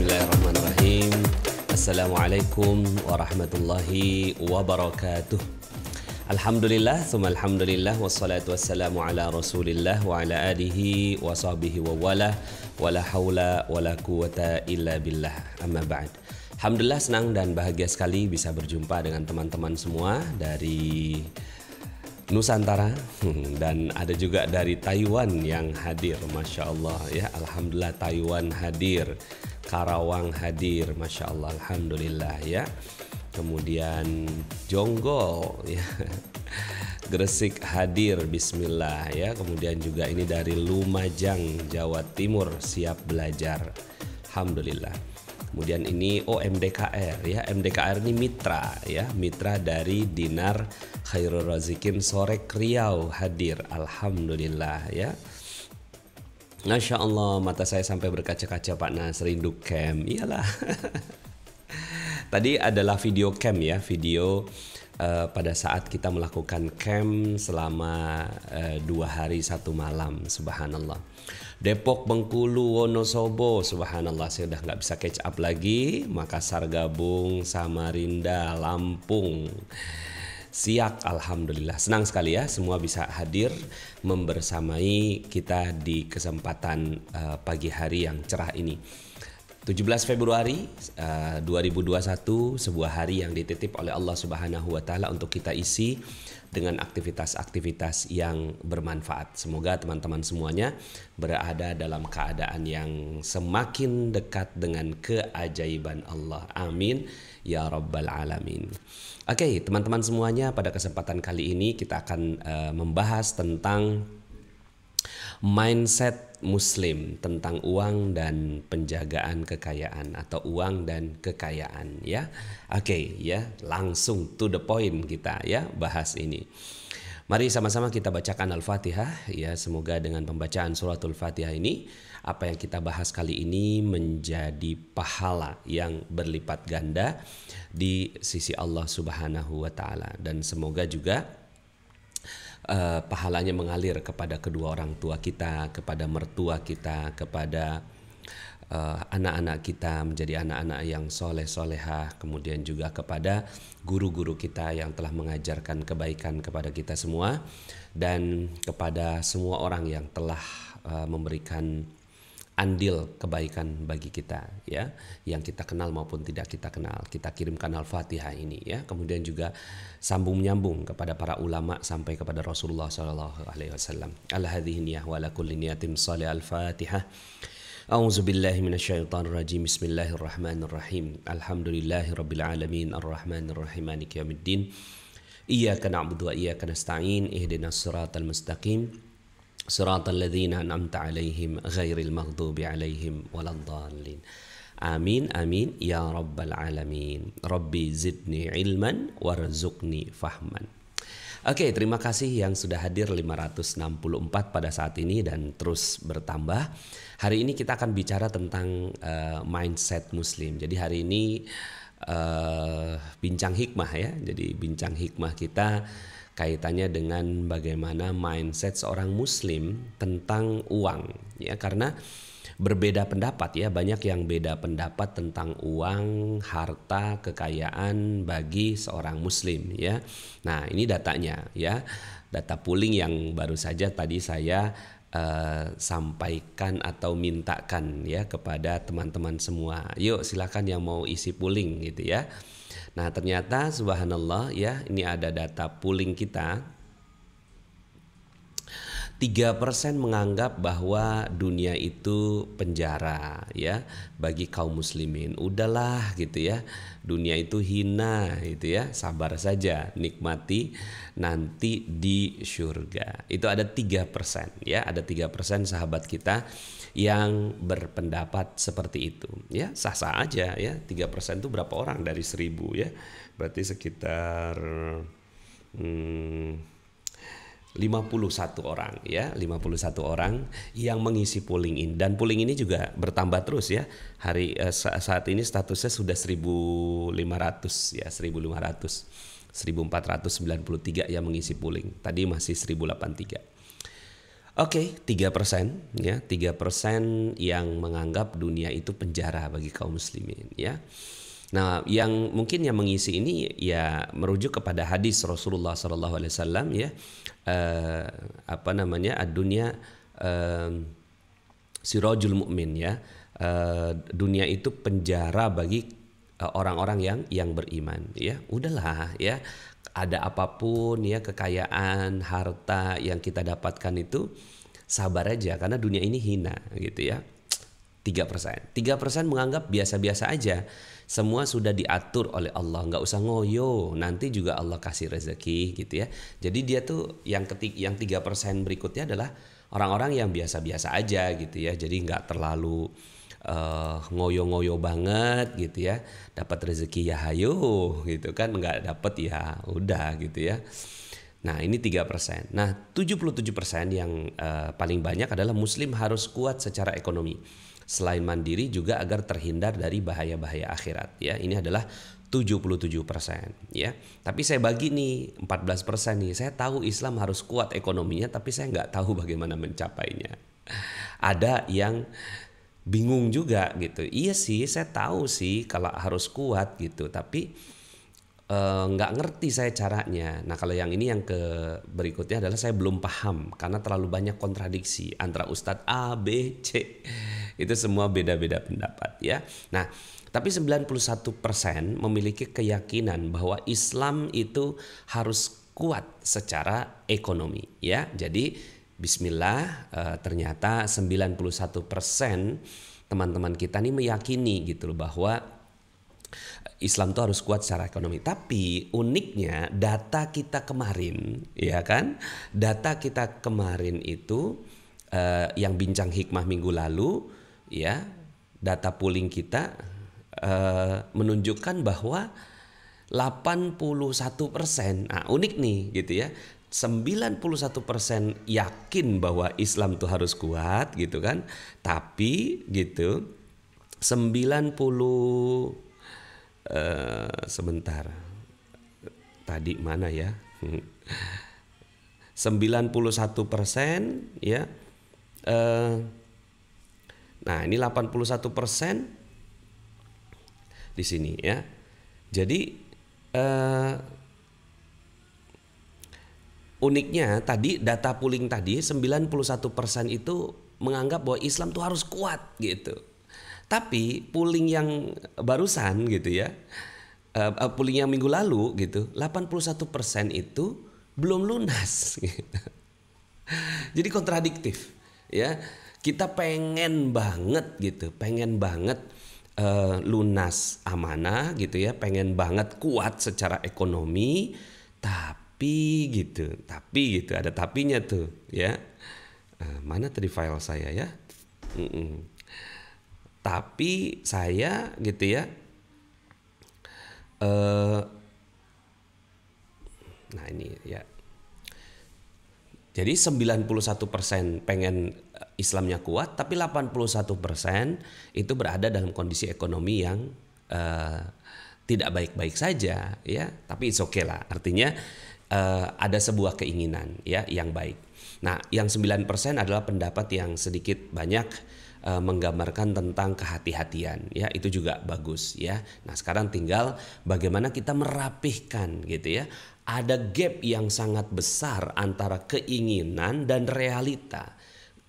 Bismillahirrahmanirrahim. Assalamualaikum warahmatullahi wabarakatuh. Alhamdulillah, summa alhamdulillah, wassalatu wassalamu ala rasulillah wa ala alihi wa sahbihi wa wala wala hawla wala quwata illa billah, amma ba'd. Alhamdulillah, senang dan bahagia sekali bisa berjumpa dengan teman-teman semua dari Nusantara dan ada juga dari Taiwan yang hadir, Masya Allah ya. Alhamdulillah, Taiwan hadir, Karawang hadir, Masya Allah, Alhamdulillah ya. Kemudian Jonggol ya, Gresik hadir, Bismillah ya. Kemudian juga ini dari Lumajang, Jawa Timur, siap belajar, Alhamdulillah. Kemudian ini MDKR ya, MDKR ini mitra ya, mitra dari Dinar Khairul Razikin Sorek Riau hadir, Alhamdulillah ya. Masya Allah, mata saya sampai berkaca-kaca Pak Nas, rindu camp, iyalah. Tadi adalah video camp ya, video pada saat kita melakukan camp selama 2 hari 1 malam, subhanallah. Depok, Bengkulu, Wonosobo, subhanallah, saya udah nggak bisa catch up lagi. Makassar gabung, Samarinda, Lampung, Siak, alhamdulillah. Senang sekali ya, semua bisa hadir membersamai kita di kesempatan pagi hari yang cerah ini. 17 Februari 2021, sebuah hari yang dititip oleh Allah Subhanahu wa taala untuk kita isi dengan aktivitas-aktivitas yang bermanfaat. Semoga teman-teman semuanya berada dalam keadaan yang semakin dekat dengan keajaiban Allah. Amin ya rabbal alamin. Oke, teman-teman semuanya, pada kesempatan kali ini kita akan membahas tentang mindset Muslim, tentang uang dan penjagaan kekayaan atau uang dan kekayaan ya. Oke ya, langsung to the point kita ya bahas ini. Mari sama-sama kita bacakan Al-Fatihah ya. Semoga dengan pembacaan suratul Fatihah ini, apa yang kita bahas kali ini menjadi pahala yang berlipat ganda di sisi Allah Subhanahu wa taala, dan semoga juga pahalanya mengalir kepada kedua orang tua kita, kepada mertua kita, kepada anak-anak kita menjadi anak-anak yang soleh-solehah, kemudian juga kepada guru-guru kita yang telah mengajarkan kebaikan kepada kita semua, dan kepada semua orang yang telah memberikan andil kebaikan bagi kita ya, yang kita kenal maupun tidak kita kenal. Kita kirimkan Al-Fatihah ini ya. Kemudian juga sambung menyambung kepada para ulama sampai kepada Rasulullah sallallahu alaihi wasallam. Al-hadhihi niyah wa la kulli niyatin salih Al-Fatihah. A'udzu billahi minasyaitonir rajim. Bismillahirrahmanirrahim. Alhamdulillahirabbil alamin arrahmanir rahim maliki yaumiddin. Iyyaka na'budu wa iyyaka nasta'in. Ihdinas siratal mustaqim. Siratal ladzina an'amta 'alaihim ghairil maghdubi 'alaihim waladdallin. Amin amin ya rabbal alamin. Rabbi zidni ilman warzuqni fahman. Oke, terima kasih yang sudah hadir 564 pada saat ini dan terus bertambah. Hari ini kita akan bicara tentang mindset Muslim. Jadi hari ini bincang hikmah ya. Jadi bincang hikmah kita kaitannya dengan bagaimana mindset seorang Muslim tentang uang ya, karena berbeda pendapat ya, banyak yang beda pendapat tentang uang, harta, kekayaan bagi seorang Muslim ya. Nah, ini datanya ya, data pooling yang baru saja tadi saya sampaikan atau mintakan ya kepada teman-teman semua. Yuk silakan yang mau isi pooling gitu ya. Nah, ternyata subhanallah ya, ini ada data pooling kita. 3% menganggap bahwa dunia itu penjara ya bagi kaum muslimin. Udahlah gitu ya, dunia itu hina gitu ya, sabar saja, nikmati nanti di surga. Itu ada 3% ya, ada 3% sahabat kita yang berpendapat seperti itu ya. Sah-sah aja ya, 3% itu berapa orang dari 1000 ya, berarti sekitar 51 orang ya, 51 orang yang mengisi polling ini, dan polling ini juga bertambah terus ya. Saat ini statusnya sudah 1.500 ya, 1.493 yang mengisi polling. Tadi masih 1.083. Oke, 3% ya, 3% yang menganggap dunia itu penjara bagi kaum muslimin ya. Nah, yang mungkin yang mengisi ini ya merujuk kepada hadis Rasulullah SAW ya, apa namanya, ad-dunya sirajul mu'min ya. Dunia itu penjara bagi orang-orang yang beriman ya. Udahlah ya, ada apapun ya, kekayaan, harta yang kita dapatkan itu sabar aja karena dunia ini hina gitu ya. 3%. 3% menganggap biasa-biasa aja. Semua sudah diatur oleh Allah, nggak usah ngoyo, nanti juga Allah kasih rezeki gitu ya. Jadi dia tuh yang 3% berikutnya adalah orang-orang yang biasa-biasa aja gitu ya. Jadi nggak terlalu ngoyo-ngoyo banget gitu ya. Dapat rezeki ya hayo gitu kan, nggak dapat ya udah gitu ya. Nah ini 3%. Nah 77% yang paling banyak adalah muslim harus kuat secara ekonomi. Selain mandiri juga agar terhindar dari bahaya-bahaya akhirat ya. Ini adalah 77% ya. Tapi saya bagi nih 14% nih. Saya tahu Islam harus kuat ekonominya, tapi saya nggak tahu bagaimana mencapainya. Ada yang bingung juga gitu. Iya sih, saya tahu sih kalau harus kuat gitu, tapi nggak ngerti saya caranya. Nah kalau yang ini, yang ke berikutnya adalah saya belum paham karena terlalu banyak kontradiksi antara Ustadz A, B, C. Itu semua beda-beda pendapat ya. Nah tapi 91% memiliki keyakinan bahwa Islam itu harus kuat secara ekonomi ya. Jadi bismillah, ternyata 91% teman-teman kita nih meyakini gitu loh bahwa Islam tuh harus kuat secara ekonomi. Tapi uniknya data kita kemarin ya kan, data kita kemarin itu yang bincang hikmah minggu lalu ya, data polling kita menunjukkan bahwa 81%, nah unik nih gitu ya, 91% yakin bahwa Islam tuh harus kuat gitu kan, tapi gitu 90 sebentar tadi mana ya 91% ya, nah ini 81% di sini ya. Jadi uniknya tadi data polling tadi 91% itu menganggap bahwa Islam tuh harus kuat gitu. Tapi polling yang barusan gitu ya, polling yang minggu lalu gitu, 81% itu belum lunas gitu. Jadi kontradiktif ya. Kita pengen banget gitu, pengen banget lunas amanah gitu ya, pengen banget kuat secara ekonomi, tapi gitu ada tapinya tuh ya. Mana tadi file saya ya? Tapi saya gitu ya, nah ini ya. Jadi 91% pengen Islamnya kuat, tapi 81% itu berada dalam kondisi ekonomi yang tidak baik-baik saja ya. Tapi it's okay lah, artinya ada sebuah keinginan ya yang baik. Nah yang 9% adalah pendapat yang sedikit banyak menggambarkan tentang kehati-hatian ya, itu juga bagus ya. Nah sekarang tinggal bagaimana kita merapihkan gitu ya. Ada gap yang sangat besar antara keinginan dan realita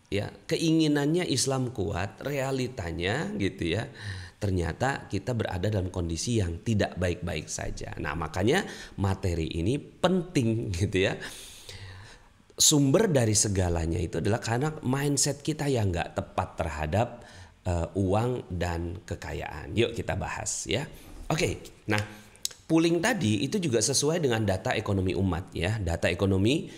ya. Keinginannya Islam kuat, realitanya gitu ya, ternyata kita berada dalam kondisi yang tidak baik-baik saja. Nah makanya materi ini penting gitu ya. Sumber dari segalanya itu adalah karena mindset kita yang nggak tepat terhadap uang dan kekayaan. Yuk kita bahas ya. Oke, nah polling tadi itu juga sesuai dengan data ekonomi umat ya. Data ekonomi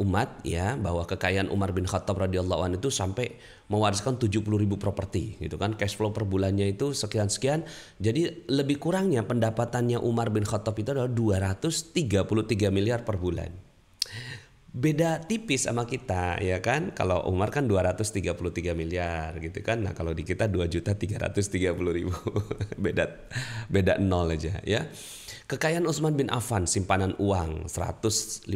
umat ya, bahwa kekayaan Umar bin Khattab radhiyallahu anhu itu sampai mewariskan 70.000 properti gitu kan. Cash flow per bulannya itu sekian-sekian. Jadi lebih kurangnya pendapatannya Umar bin Khattab itu adalah 233 miliar per bulan. Beda tipis sama kita ya kan. Kalau Umar kan 233 miliar gitu kan. Nah kalau di kita 2.330.000 beda nol aja ya. Kekayaan Utsman bin Affan, simpanan uang 151.000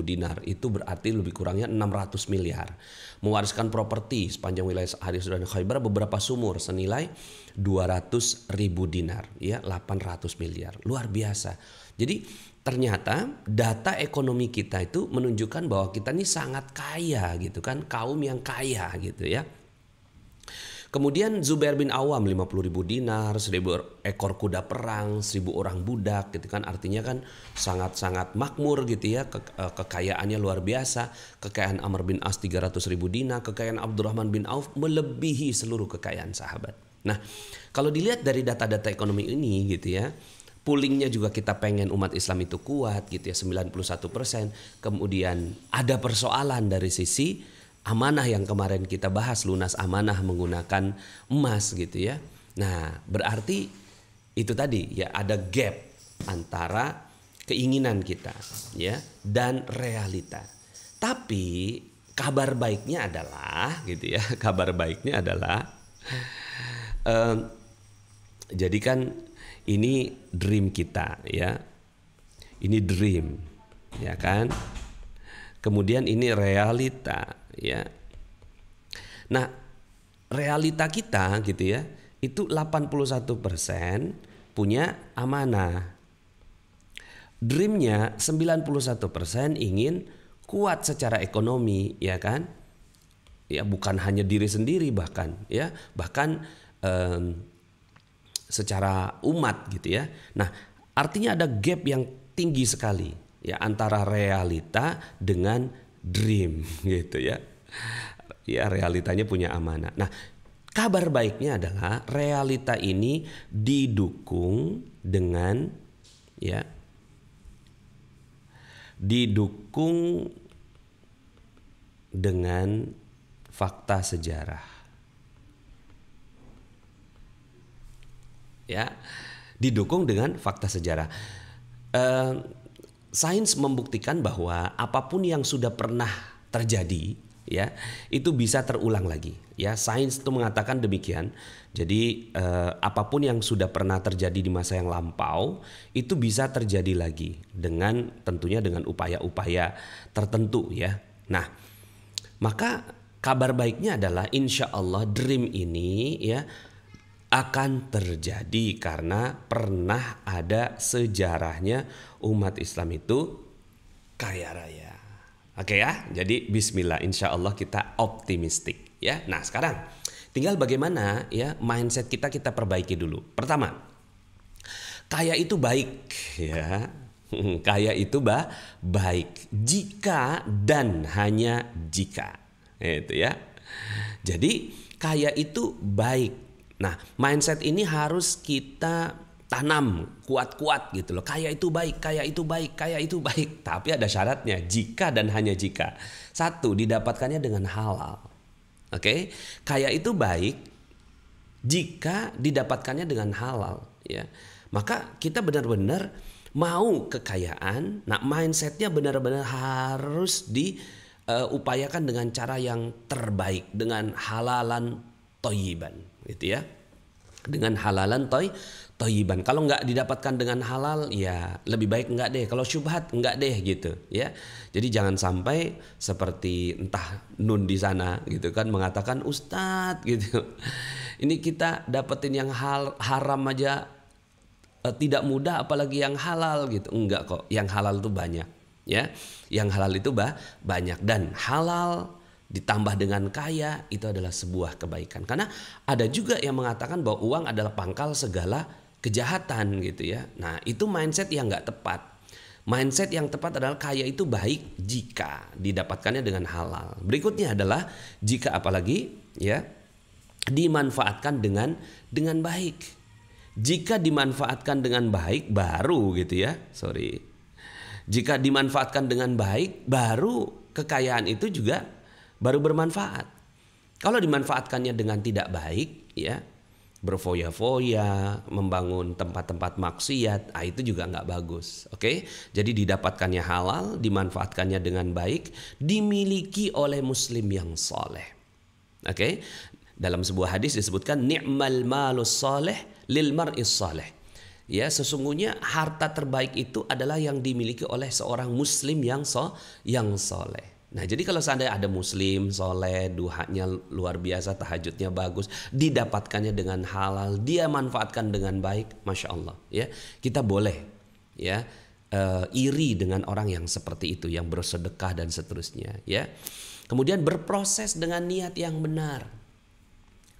dinar, itu berarti lebih kurangnya 600 miliar. Mewariskan properti sepanjang wilayah Haris dan Khaybar beberapa sumur senilai 200.000 dinar, ya 800 miliar. Luar biasa. Jadi ternyata data ekonomi kita itu menunjukkan bahwa kita ini sangat kaya gitu kan, kaum yang kaya gitu ya. Kemudian Zubair bin Awam 50.000 dinar, 1.000 ekor kuda perang, 1.000 orang budak gitu kan. Artinya kan sangat-sangat makmur gitu ya, kekayaannya luar biasa. Kekayaan Amr bin As 300.000 dinar, kekayaan Abdurrahman bin Auf melebihi seluruh kekayaan sahabat. Nah, kalau dilihat dari data-data ekonomi ini gitu ya, poolingnya juga kita pengen umat Islam itu kuat gitu ya, 91%. Kemudian ada persoalan dari sisi amanah yang kemarin kita bahas, lunas amanah menggunakan emas gitu ya. Nah, berarti itu tadi ya, ada gap antara keinginan kita ya dan realita. Tapi kabar baiknya adalah gitu ya, kabar baiknya adalah jadi kan ini dream kita ya. Ini dream ya kan. Kemudian ini realita ya. Nah, realita kita gitu ya, itu 81% punya amanah. Dreamnya 91% ingin kuat secara ekonomi ya kan. Ya bukan hanya diri sendiri bahkan ya, bahkan secara umat gitu ya. Nah, artinya ada gap yang tinggi sekali ya antara realita dengan dream gitu ya. Ya realitanya punya amanah. Nah, kabar baiknya adalah realita ini didukung dengan ya, didukung dengan fakta sejarah. Ya, didukung dengan fakta sejarah. Sains membuktikan bahwa apapun yang sudah pernah terjadi ya, itu bisa terulang lagi ya. Sains itu mengatakan demikian. Jadi apapun yang sudah pernah terjadi di masa yang lampau itu bisa terjadi lagi dengan tentunya dengan upaya-upaya tertentu ya. Nah, maka kabar baiknya adalah insya Allah dream ini ya akan terjadi karena pernah ada sejarahnya umat Islam itu kaya raya. Oke ya, jadi bismillah, insya Allah kita optimistik ya. Nah sekarang tinggal bagaimana ya mindset kita perbaiki dulu. Pertama, kaya itu baik ya. Kaya itu baik jika dan hanya jika itu ya. Jadi kaya itu baik. Nah, mindset ini harus kita tanam kuat-kuat gitu loh. Kaya itu baik, kaya itu baik, kaya itu baik. Tapi ada syaratnya, jika dan hanya jika. Satu, didapatkannya dengan halal. Oke? Kaya itu baik jika didapatkannya dengan halal ya. Maka kita benar-benar mau kekayaan. Nah, mindsetnya benar-benar harus diupayakan dengan cara yang terbaik, dengan halalan thayyiban gitu ya, dengan halalan thayyiban. Kalau nggak didapatkan dengan halal ya lebih baik nggak deh. Kalau syubhat nggak deh gitu ya. Jadi jangan sampai seperti entah Nun di sana gitu kan mengatakan Ustadz gitu, ini kita dapetin yang haram aja tidak mudah apalagi yang halal gitu. Enggak kok, yang halal itu banyak ya. Yang halal itu banyak, dan halal ditambah dengan kaya itu adalah sebuah kebaikan. Karena ada juga yang mengatakan bahwa uang adalah pangkal segala kejahatan gitu ya. Nah itu mindset yang nggak tepat. Mindset yang tepat adalah kaya itu baik jika didapatkannya dengan halal. Berikutnya adalah jika apalagi ya dimanfaatkan dengan baik. Jika dimanfaatkan dengan baik baru gitu ya. Jika dimanfaatkan dengan baik baru kekayaan itu juga baru bermanfaat. Kalau dimanfaatkannya dengan tidak baik ya, berfoya-foya, membangun tempat-tempat maksiat, itu juga nggak bagus. Oke? Jadi didapatkannya halal, dimanfaatkannya dengan baik, dimiliki oleh muslim yang soleh. Oke? Dalam sebuah hadis disebutkan ni'mal malus soleh lil mar'is soleh. Ya, sesungguhnya harta terbaik itu adalah yang dimiliki oleh seorang muslim yang soleh. Nah, jadi kalau seandainya ada muslim soleh, duhanya luar biasa, tahajudnya bagus, didapatkannya dengan halal, dia manfaatkan dengan baik, masya Allah. Ya, kita boleh ya iri dengan orang yang seperti itu, yang bersedekah dan seterusnya. Ya, kemudian berproses dengan niat yang benar.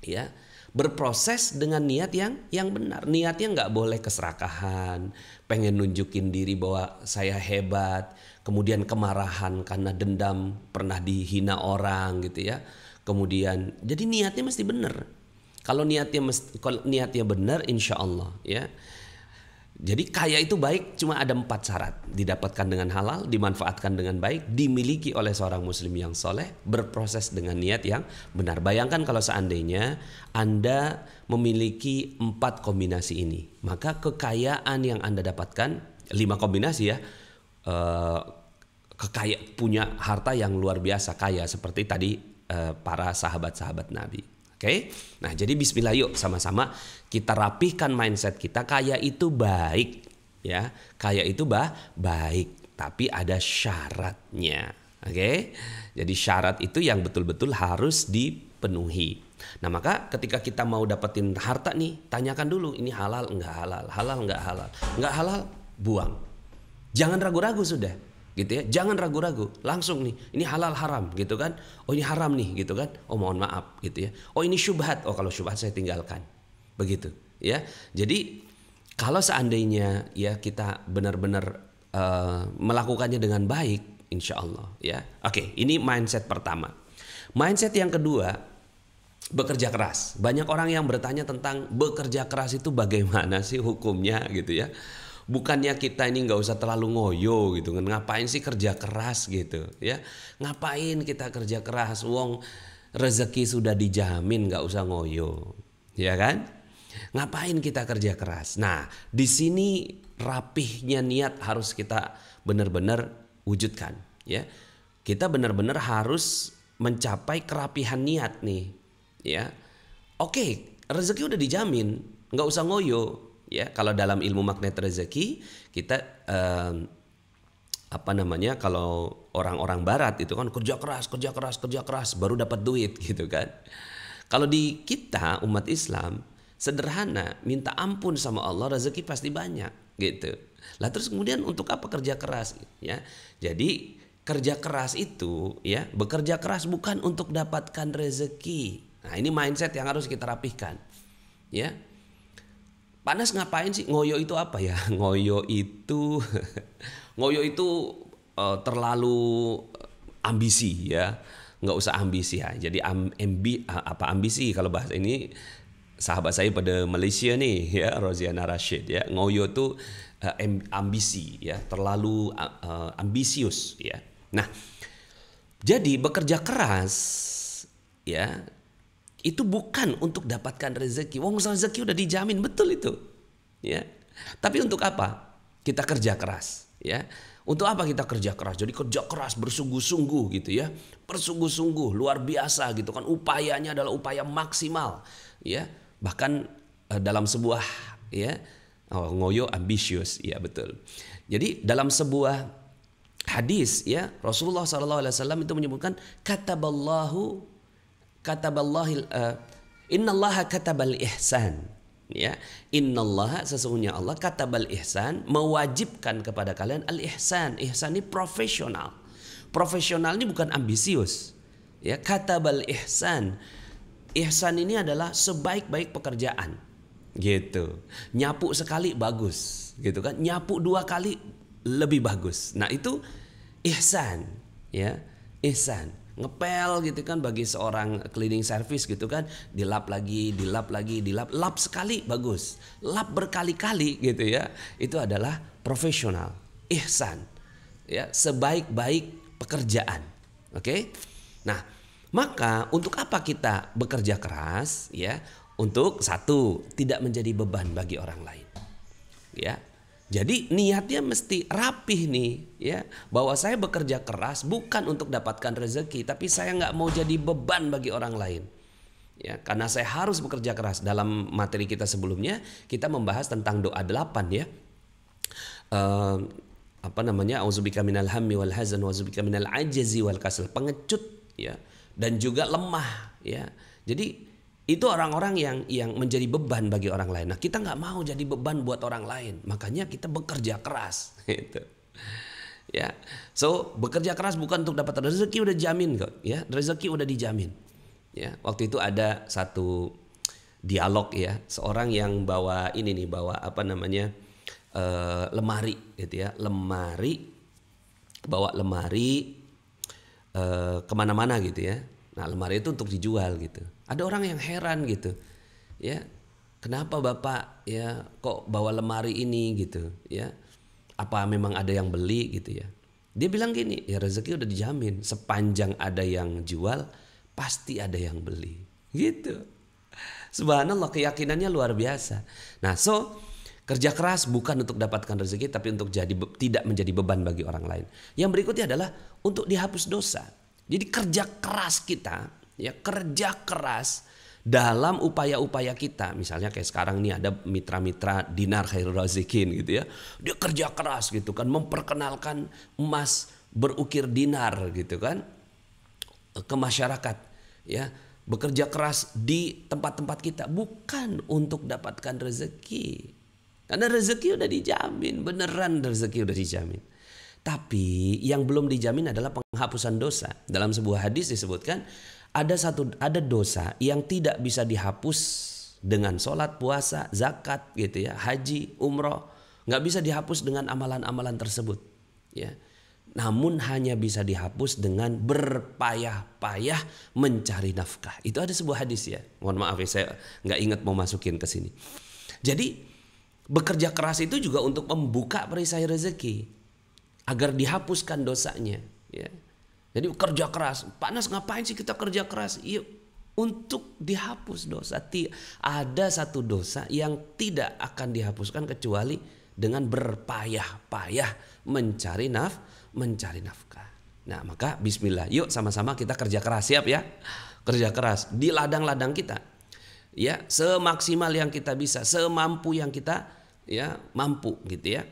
Ya, berproses dengan niat yang benar. Niatnya nggak boleh keserakahan, pengen nunjukin diri bahwa saya hebat, kemudian kemarahan karena dendam pernah dihina orang gitu ya. Kemudian jadi niatnya mesti benar. Kalau niatnya benar, insya Allah ya. Jadi kaya itu baik, cuma ada 4 syarat. Didapatkan dengan halal, dimanfaatkan dengan baik, dimiliki oleh seorang muslim yang soleh, berproses dengan niat yang benar. Bayangkan kalau seandainya Anda memiliki 4 kombinasi ini, maka kekayaan yang Anda dapatkan 5 kombinasi ya, punya harta yang luar biasa kaya seperti tadi para sahabat-sahabat Nabi. Oke, nah jadi bismillah yuk sama-sama kita rapihkan mindset kita. Kaya itu baik ya, kaya itu baik, tapi ada syaratnya. Oke, jadi syarat itu yang betul-betul harus dipenuhi. Nah maka ketika kita mau dapetin harta nih, tanyakan dulu ini halal enggak halal, halal enggak halal, enggak halal buang. Jangan ragu-ragu sudah. Gitu ya, jangan ragu-ragu, langsung nih ini halal haram gitu kan, oh ini haram nih gitu kan, oh mohon maaf gitu ya, oh ini syubhat, oh kalau syubhat saya tinggalkan, begitu ya. Jadi kalau seandainya ya kita benar-benar melakukannya dengan baik, insya Allah ya. Oke, ini mindset pertama. Mindset yang kedua, bekerja keras. Banyak orang yang bertanya tentang bekerja keras itu bagaimana sih hukumnya gitu ya. Bukannya kita ini nggak usah terlalu ngoyo gitu kan, ngapain sih kerja keras gitu ya, ngapain kita kerja keras, wong rezeki sudah dijamin, nggak usah ngoyo ya kan, ngapain kita kerja keras. Nah di sini rapihnya niat harus kita benar-benar wujudkan ya, kita benar-benar harus mencapai kerapihan niat nih ya. Oke, rezeki udah dijamin, nggak usah ngoyo. Ya, kalau dalam ilmu magnet rezeki kita kalau orang-orang barat itu kan kerja keras baru dapat duit gitu kan. Kalau di kita umat Islam sederhana, minta ampun sama Allah, rezeki pasti banyak gitu. Lah terus kemudian untuk apa kerja keras ya? Jadi kerja keras itu ya, bekerja keras bukan untuk dapatkan rezeki. Nah, ini mindset yang harus kita rapihkan. Ya. Panas ngapain sih? Ngoyo itu apa ya? Ngoyo itu terlalu ambisi ya. Nggak usah ambisi ya. Jadi ambisi kalau bahasa ini sahabat saya pada Malaysia nih ya, Roziana Rashid ya. Ngoyo itu ambisi ya, terlalu ambisius ya. Nah, jadi bekerja keras ya itu bukan untuk dapatkan rezeki. Wong rezeki udah dijamin, betul itu. Ya. Tapi untuk apa? Kita kerja keras, ya. Untuk apa kita kerja keras? Jadi kerja keras bersungguh-sungguh gitu ya. Bersungguh-sungguh luar biasa gitu kan. Upayanya adalah upaya maksimal, ya. Bahkan dalam sebuah ya, ngoyo ambisius, ya betul. Jadi dalam sebuah hadis ya, Rasulullah SAW itu menyebutkan innallaha katabal ihsan ya, innallaha sesungguhnya Allah katabal ihsan mewajibkan kepada kalian al ihsan. Ihsan ini profesional. Profesional ini bukan ambisius ya. Katabal ihsan, ihsan ini adalah sebaik-baik pekerjaan gitu. Nyapu sekali bagus gitu kan, nyapu 2 kali lebih bagus. Nah itu ihsan ya, ihsan. Ngepel gitu kan bagi seorang cleaning service gitu kan, dilap lagi, lap sekali bagus, lap berkali-kali gitu ya, itu adalah profesional, ihsan ya, sebaik-baik pekerjaan. Oke? Nah, maka untuk apa kita bekerja keras ya? Untuk satu, tidak menjadi beban bagi orang lain ya. Jadi niatnya mesti rapih nih ya, bahwa saya bekerja keras bukan untuk dapatkan rezeki, tapi saya nggak mau jadi beban bagi orang lain Ya, karena saya harus bekerja keras. Dalam materi kita sebelumnya kita membahas tentang doa 8 ya. Auzubika minal hammi wal hazan wa auzubika minal ajazi wal kasal, pengecut ya, dan juga lemah ya. Jadi itu orang-orang yang menjadi beban bagi orang lain. Nah, kita nggak mau jadi beban buat orang lain. Makanya kita bekerja keras gitu. Ya. So, bekerja keras bukan untuk dapat rezeki, udah jamin kok ya. Rezeki udah dijamin. Ya, waktu itu ada satu dialog ya, seorang yang bawa lemari gitu ya, bawa lemari kemana-mana gitu ya. Nah, lemari itu untuk dijual gitu. Ada orang yang heran gitu, ya, kenapa bapak ya kok bawa lemari ini gitu ya? Apa memang ada yang beli gitu ya? Dia bilang gini, ya rezeki udah dijamin, sepanjang ada yang jual pasti ada yang beli gitu. Subhanallah, keyakinannya luar biasa. Nah, kerja keras bukan untuk dapatkan rezeki, tapi untuk tidak menjadi beban bagi orang lain. Yang berikutnya adalah untuk dihapus dosa. Jadi kerja keras kita, ya, kerja keras dalam upaya-upaya kita. Misalnya kayak sekarang ini ada mitra-mitra Dinar Khairul Razikin gitu ya. Dia kerja keras gitu kan, memperkenalkan emas berukir dinar gitu kan ke masyarakat, ya. Bekerja keras di tempat-tempat kita bukan untuk dapatkan rezeki. Karena rezeki udah dijamin, beneran rezeki udah dijamin. Tapi yang belum dijamin adalah penghapusan dosa. Dalam sebuah hadis disebutkan ada dosa yang tidak bisa dihapus dengan sholat, puasa, zakat gitu ya, haji, umroh, nggak bisa dihapus dengan amalan-amalan tersebut, ya. Namun hanya bisa dihapus dengan berpayah-payah mencari nafkah. Itu ada sebuah hadis ya. Mohon maaf ya, saya nggak ingat mau masukin ke sini. Jadi bekerja keras itu juga untuk membuka perisai rezeki agar dihapuskan dosanya. Ya. Jadi kerja keras. Pak Nas, ngapain sih kita kerja keras? Yuk, untuk dihapus dosa. Ada satu dosa yang tidak akan dihapuskan kecuali dengan berpayah-payah mencari nafkah. Nah, maka bismillah, yuk sama-sama kita kerja keras, siap ya? Kerja keras di ladang-ladang kita. Ya, semaksimal yang kita bisa, semampu yang kita ya mampu gitu ya.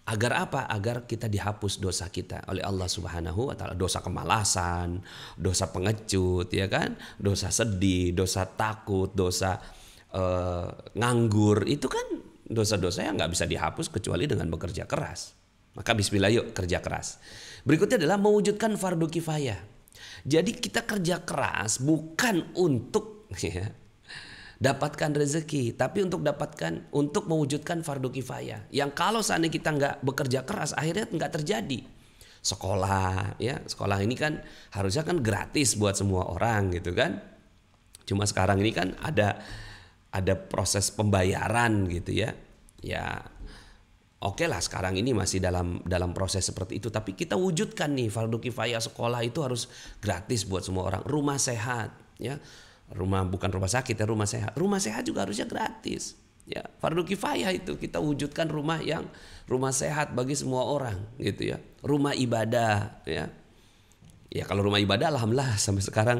Agar apa? Agar kita dihapus dosa kita oleh Allah Subhanahu wa taala. Dosa kemalasan, dosa pengecut ya kan? Dosa sedih, dosa takut, dosa nganggur. Itu kan dosa-dosa yang nggak bisa dihapus kecuali dengan bekerja keras. Maka bismillah, yuk kerja keras. Berikutnya adalah mewujudkan fardu kifayah. Jadi kita kerja keras bukan untuk ya, dapatkan rezeki, tapi untuk mewujudkan fardu kifayah. Yang kalau seandainya kita nggak bekerja keras, akhirnya nggak terjadi. Sekolah, ya, sekolah ini kan harusnya kan gratis buat semua orang gitu kan. Cuma sekarang ini kan ada proses pembayaran gitu ya. Ya, oke lah, sekarang ini masih dalam proses seperti itu, tapi kita wujudkan nih fardu kifayah, sekolah itu harus gratis buat semua orang. Rumah sehat, ya. Bukan rumah sakit ya, rumah sehat. Rumah sehat juga harusnya gratis. Ya, fardu kifayah itu kita wujudkan rumah sehat bagi semua orang gitu ya. Rumah ibadah ya. Ya, kalau rumah ibadah alhamdulillah sampai sekarang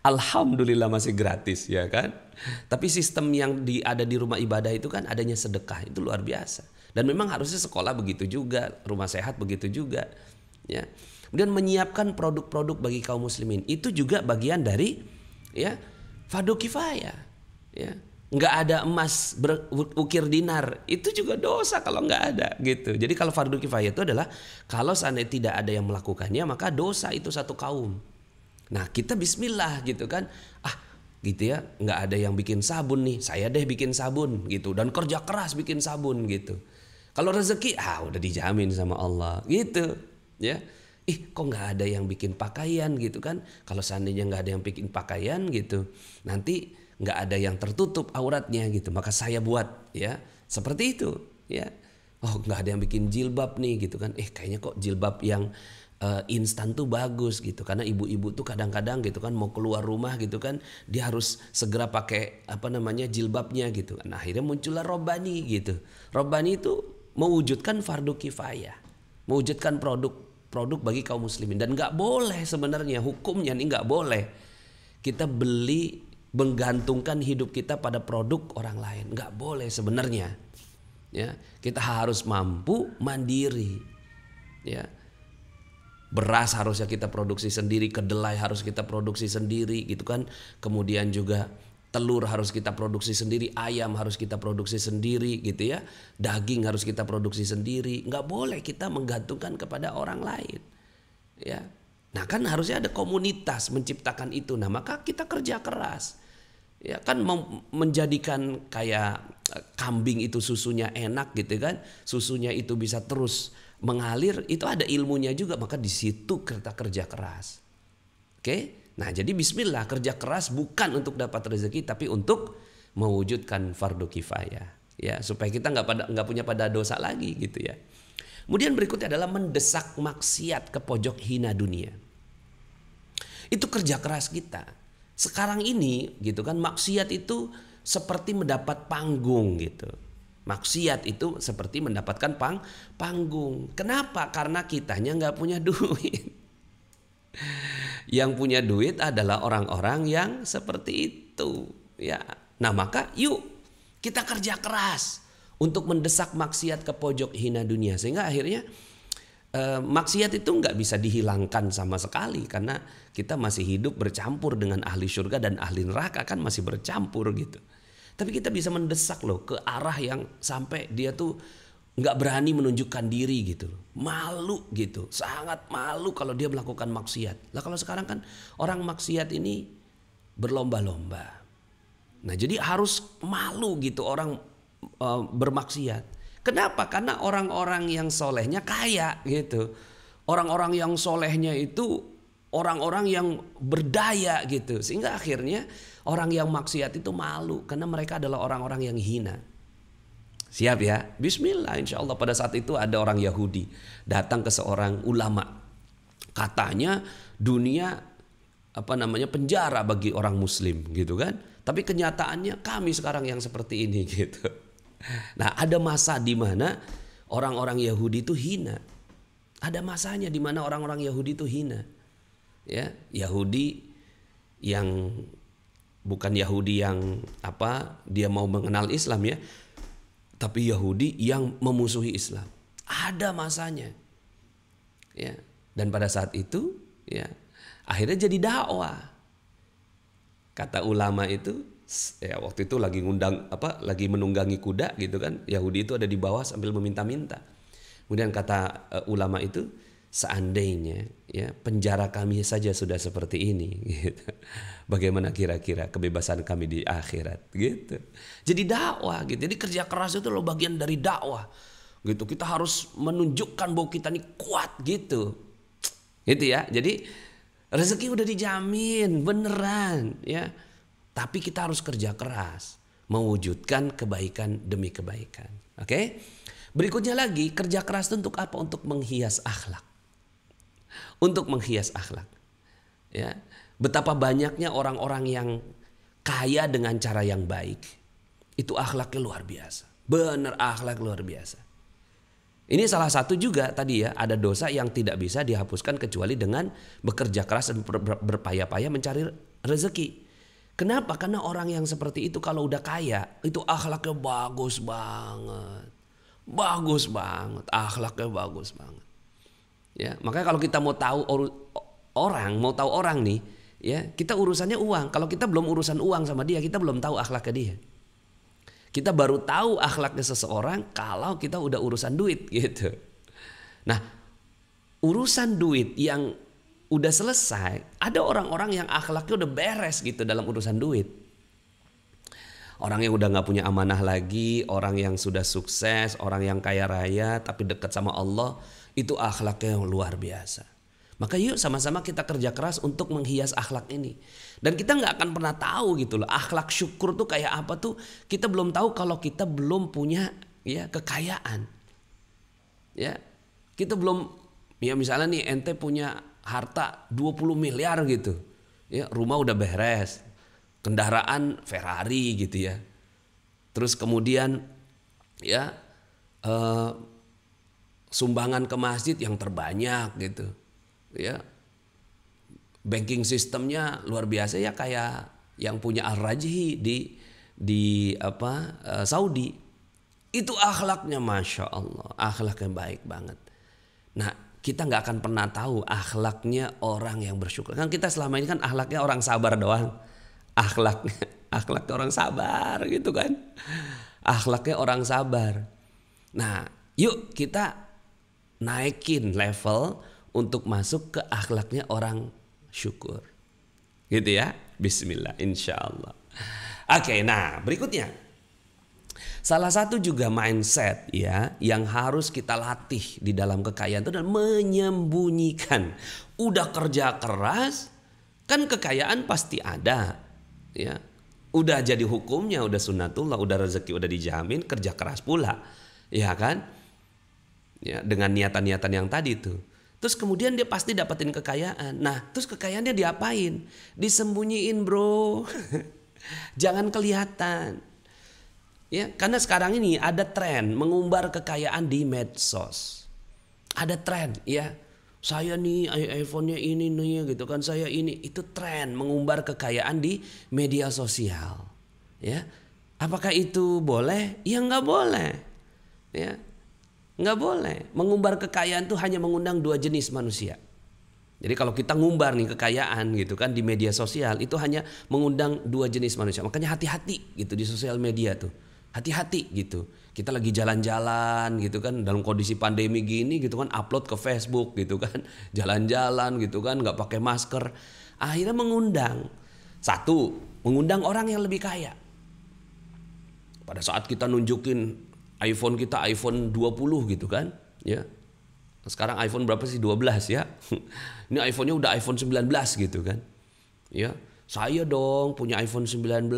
alhamdulillah masih gratis ya kan. Tapi sistem yang ada di rumah ibadah itu kan adanya sedekah, itu luar biasa. Dan memang harusnya sekolah begitu juga, rumah sehat begitu juga ya. Kemudian menyiapkan produk-produk bagi kaum muslimin, itu juga bagian dari ya fardu kifayah ya. Nggak ada emas berukir dinar, itu juga dosa kalau nggak ada gitu. Jadi kalau fardu kifayah itu adalah kalau seandainya tidak ada yang melakukannya, maka dosa itu satu kaum. Nah, kita bismillah gitu kan, gitu ya, nggak ada yang bikin sabun nih, saya deh bikin sabun gitu, dan kerja keras bikin sabun gitu. Kalau rezeki udah dijamin sama Allah gitu ya. Kok nggak ada yang bikin pakaian gitu kan? Kalau seandainya nggak ada yang bikin pakaian gitu, nanti nggak ada yang tertutup auratnya gitu, maka saya buat ya seperti itu ya. Nggak ada yang bikin jilbab nih gitu kan? Kayaknya kok jilbab yang instan tuh bagus gitu, karena ibu-ibu tuh kadang-kadang gitu kan mau keluar rumah gitu kan, dia harus segera pakai jilbabnya gitu. Nah, akhirnya muncullah Robbani gitu. Robbani itu mewujudkan fardu kifayah, mewujudkan produk bagi kaum muslimin. Dan nggak boleh sebenarnya, hukumnya nih nggak boleh kita beli menggantungkan hidup kita pada produk orang lain. Nggak boleh sebenarnya. Ya, kita harus mampu mandiri. Ya, beras harusnya kita produksi sendiri, kedelai harus kita produksi sendiri, gitu kan. Kemudian juga telur harus kita produksi sendiri, ayam harus kita produksi sendiri, gitu ya. Daging harus kita produksi sendiri. Nggak boleh kita menggantungkan kepada orang lain. Ya, nah kan harusnya ada komunitas menciptakan itu. Nah maka kita kerja keras. Ya kan menjadikan kayak kambing itu susunya enak gitu kan. Susunya itu bisa terus mengalir, itu ada ilmunya juga. Maka di situ kita kerja keras. Oke? Nah jadi bismillah, kerja keras bukan untuk dapat rezeki tapi untuk mewujudkan fardu kifayah. Ya, supaya kita nggak punya pada dosa lagi gitu ya. Kemudian berikutnya adalah mendesak maksiat ke pojok hina dunia. Itu kerja keras kita. Sekarang ini gitu kan, maksiat itu seperti mendapat panggung gitu. Maksiat itu seperti mendapatkan panggung. Kenapa? Karena kitanya nggak punya duit. Yang punya duit adalah orang-orang yang seperti itu. Ya, nah maka yuk kita kerja keras untuk mendesak maksiat ke pojok hina dunia, sehingga akhirnya maksiat itu nggak bisa dihilangkan sama sekali karena kita masih hidup bercampur dengan ahli surga dan ahli neraka kan masih bercampur gitu. Tapi kita bisa mendesak loh ke arah yang sampai dia tuh nggak berani menunjukkan diri gitu, malu gitu, sangat malu kalau dia melakukan maksiat. Lah kalau sekarang kan orang maksiat ini berlomba-lomba. Nah jadi harus malu gitu orang bermaksiat. Kenapa? Karena orang-orang yang solehnya kaya gitu. Orang-orang yang solehnya itu orang-orang yang berdaya gitu. Sehingga akhirnya orang yang maksiat itu malu karena mereka adalah orang-orang yang hina. Siap ya? Bismillah, insya Allah. Pada saat itu ada orang Yahudi datang ke seorang ulama. Katanya dunia penjara bagi orang Muslim gitu kan. Tapi kenyataannya kami sekarang yang seperti ini gitu. Nah ada masa di mana orang-orang Yahudi itu hina. Ada masanya di mana orang-orang Yahudi itu hina. Ya, Yahudi yang bukan Yahudi yang dia mau mengenal Islam ya. Tapi Yahudi yang memusuhi Islam. Ada masanya. Ya, dan pada saat itu ya akhirnya jadi dakwah. Kata ulama itu ya waktu itu lagi lagi menunggangi kuda gitu kan. Yahudi itu ada di bawah sambil meminta-minta. Kemudian kata ulama itu, seandainya ya penjara kami saja sudah seperti ini gitu. Bagaimana kira-kira kebebasan kami di akhirat gitu. Jadi dakwah gitu. Jadi kerja keras itu loh bagian dari dakwah. Gitu. Kita harus menunjukkan bahwa kita ini kuat gitu. Gitu ya. Jadi rezeki udah dijamin beneran ya. Tapi kita harus kerja keras mewujudkan kebaikan demi kebaikan. Oke? Berikutnya lagi, kerja keras itu untuk apa? Untuk menghias akhlak. Untuk menghias akhlak. Ya. Betapa banyaknya orang-orang yang kaya dengan cara yang baik. Itu akhlaknya luar biasa. Benar akhlak luar biasa. Ini salah satu juga tadi ya, ada dosa yang tidak bisa dihapuskan kecuali dengan bekerja keras dan berpayah-payah mencari rezeki. Kenapa? Karena orang yang seperti itu kalau udah kaya, itu akhlaknya bagus banget. Bagus banget, akhlaknya bagus banget. Ya, makanya kalau kita mau tahu orang nih, ya, kita urusannya uang. Kalau kita belum urusan uang sama dia, kita belum tahu akhlaknya dia. Kita baru tahu akhlaknya seseorang kalau kita udah urusan duit gitu. Nah, urusan duit yang udah selesai, ada orang-orang yang akhlaknya udah beres gitu dalam urusan duit. Orang yang udah gak punya amanah lagi, orang yang sudah sukses, orang yang kaya raya tapi dekat sama Allah, itu akhlaknya yang luar biasa. Maka yuk sama-sama kita kerja keras untuk menghias akhlak ini. Dan kita gak akan pernah tahu gitu loh, akhlak syukur tuh kayak apa tuh. Kita belum tahu kalau kita belum punya ya kekayaan. Ya, kita belum, ya misalnya nih ente punya harta 20 miliar gitu. Ya, rumah udah beres. Kendaraan Ferrari gitu ya. Terus kemudian ya sumbangan ke masjid yang terbanyak gitu. Ya. Banking sistemnya luar biasa ya, kayak yang punya Al-Rajhi di Saudi. Itu akhlaknya Masya Allah, akhlaknya baik banget. Nah, kita nggak akan pernah tahu akhlaknya orang yang bersyukur. Kan kita selama ini kan akhlaknya orang sabar doang. Akhlaknya orang sabar gitu kan. Akhlaknya orang sabar. Nah, yuk kita naikin level untuk masuk ke akhlaknya orang syukur. Gitu ya. Bismillah, insya Allah. Oke, nah berikutnya. Salah satu juga mindset ya yang harus kita latih di dalam kekayaan itu adalah menyembunyikan. Udah kerja keras, kan kekayaan pasti ada. Ya, udah jadi hukumnya, udah sunnatullah, udah rezeki udah dijamin, kerja keras pula. Ya kan? Ya, dengan niatan-niatan yang tadi tuh. Terus kemudian dia pasti dapetin kekayaan. Nah, terus kekayaannya diapain? Disembunyiin, bro. Jangan kelihatan. Ya, karena sekarang ini ada tren mengumbar kekayaan di medsos. Ada tren, ya. Saya nih iPhone-nya ini nih gitu kan, saya ini. Itu tren mengumbar kekayaan di media sosial. Ya. Apakah itu boleh? Ya nggak boleh. Ya. Nggak boleh. Mengumbar kekayaan itu hanya mengundang dua jenis manusia. Jadi kalau kita ngumbar nih kekayaan gitu kan di media sosial, itu hanya mengundang dua jenis manusia. Makanya hati-hati gitu di sosial media tuh. Hati-hati gitu. Kita lagi jalan-jalan gitu kan dalam kondisi pandemi gini gitu kan, upload ke Facebook gitu kan, jalan-jalan gitu kan, nggak pakai masker. Akhirnya mengundang orang yang lebih kaya. Pada saat kita nunjukin iPhone kita iPhone 20 gitu kan, ya. Sekarang iPhone berapa sih? 12 ya. Ini iPhone-nya udah iPhone 19 gitu kan. Ya. Saya dong punya iPhone 19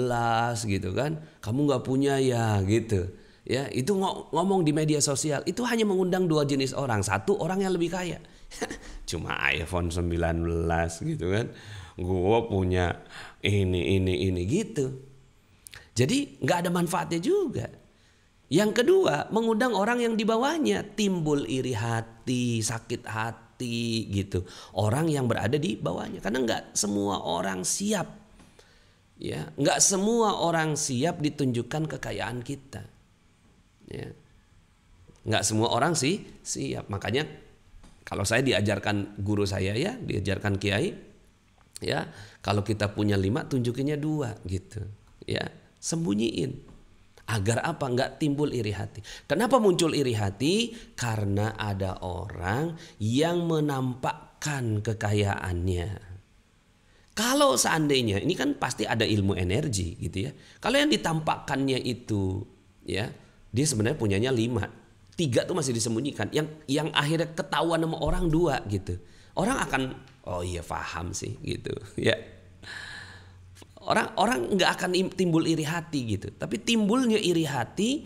gitu kan. Kamu nggak punya ya gitu. Ya, itu ngomong di media sosial itu hanya mengundang dua jenis orang. Satu, orang yang lebih kaya. Cuma iPhone 19 gitu kan. Gua punya ini gitu. Jadi nggak ada manfaatnya juga. Yang kedua, mengundang orang yang di bawahnya, timbul iri hati, sakit hati gitu. Orang yang berada di bawahnya, karena nggak semua orang siap, ya, nggak semua orang siap ditunjukkan kekayaan kita, ya, nggak semua orang sih siap. Makanya kalau saya diajarkan guru saya ya, diajarkan kiai, ya, kalau kita punya 5, tunjukinnya 2 gitu, ya, sembunyiin. Agar apa? Nggak timbul iri hati. Kenapa muncul iri hati? Karena ada orang yang menampakkan kekayaannya. Kalau seandainya, ini kan pasti ada ilmu energi gitu ya. Kalau yang ditampakkannya itu, ya, dia sebenarnya punyanya 5. 3 tuh masih disembunyikan. Yang akhirnya ketahuan sama orang 2 gitu. Orang akan, oh iya paham sih gitu ya. Orang nggak akan timbul iri hati gitu. Tapi timbulnya iri hati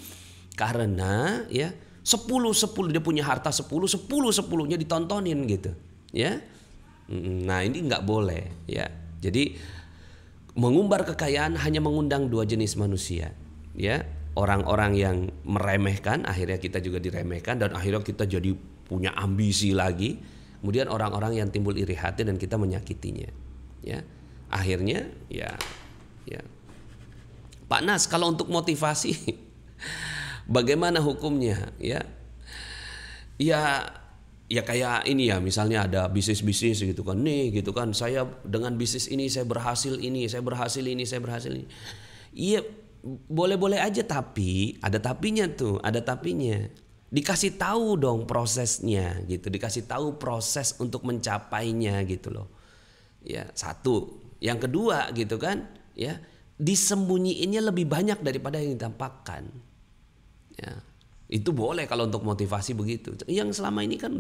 karena ya 10 dia punya harta 10-10-10-nya ditontonin gitu. Ya. Nah, ini nggak boleh ya. Jadi mengumbar kekayaan hanya mengundang 2 jenis manusia. Ya. Orang-orang yang meremehkan, akhirnya kita juga diremehkan dan akhirnya kita jadi punya ambisi lagi. Kemudian orang-orang yang timbul iri hati dan kita menyakitinya. Ya. Akhirnya ya Pak Nas, kalau untuk motivasi bagaimana hukumnya ya kayak ini ya, misalnya ada bisnis gitu kan nih gitu kan, saya dengan bisnis ini saya berhasil ini. Iya, boleh-boleh aja, tapi ada tapinya. Dikasih tahu dong prosesnya gitu, dikasih tahu proses untuk mencapainya gitu loh. Ya, satu. Yang kedua gitu kan, ya, disembunyiinnya lebih banyak daripada yang ditampakkan. Ya, itu boleh kalau untuk motivasi begitu. Yang selama ini kan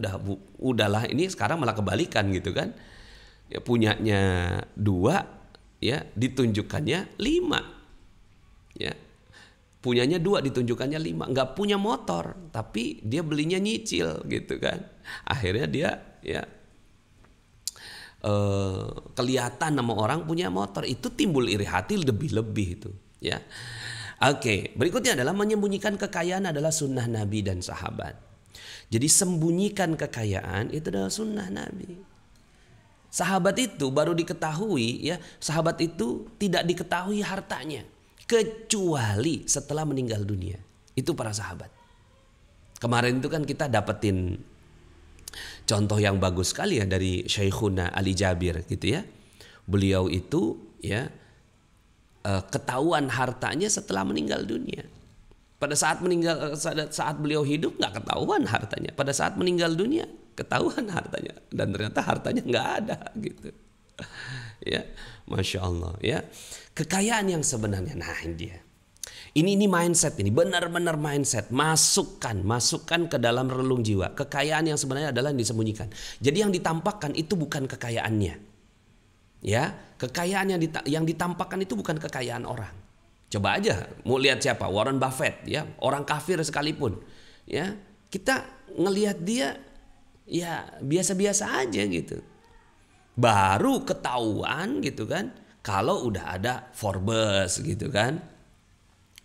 udahlah, ini sekarang malah kebalikan gitu kan. Ya, punyanya 2, ya, ditunjukkannya 5. Ya. Punyanya 2, ditunjukkannya 5. Nggak punya motor, tapi dia belinya nyicil gitu kan. Akhirnya dia ya kelihatan sama orang punya motor, itu timbul iri hati lebih-lebih itu ya. Oke, berikutnya adalah menyembunyikan kekayaan adalah sunnah Nabi dan sahabat. Jadi sembunyikan kekayaan itu adalah sunnah Nabi Sahabat itu baru diketahui ya, sahabat itu tidak diketahui hartanya kecuali setelah meninggal dunia. Itu para sahabat. Kemarin itu kan kita dapetin contoh yang bagus sekali ya dari Syekhuna Ali Jabir gitu ya. Beliau itu ya ketahuan hartanya setelah meninggal dunia. Pada saat beliau hidup nggak ketahuan hartanya. Pada saat meninggal dunia ketahuan hartanya, dan ternyata hartanya nggak ada gitu. Ya, masya Allah ya. Kekayaan yang sebenarnya, nah ini dia. Ini mindset, ini benar-benar mindset. Masukkan ke dalam relung jiwa. Kekayaan yang sebenarnya adalah yang disembunyikan. Jadi yang ditampakkan itu bukan kekayaannya. Ya, kekayaan yang ditampakkan itu bukan kekayaan orang. Coba aja mau lihat siapa, Warren Buffett ya, orang kafir sekalipun. Ya, kita ngelihat dia ya biasa-biasa aja gitu. Baru ketahuan gitu kan kalau udah ada Forbes gitu kan,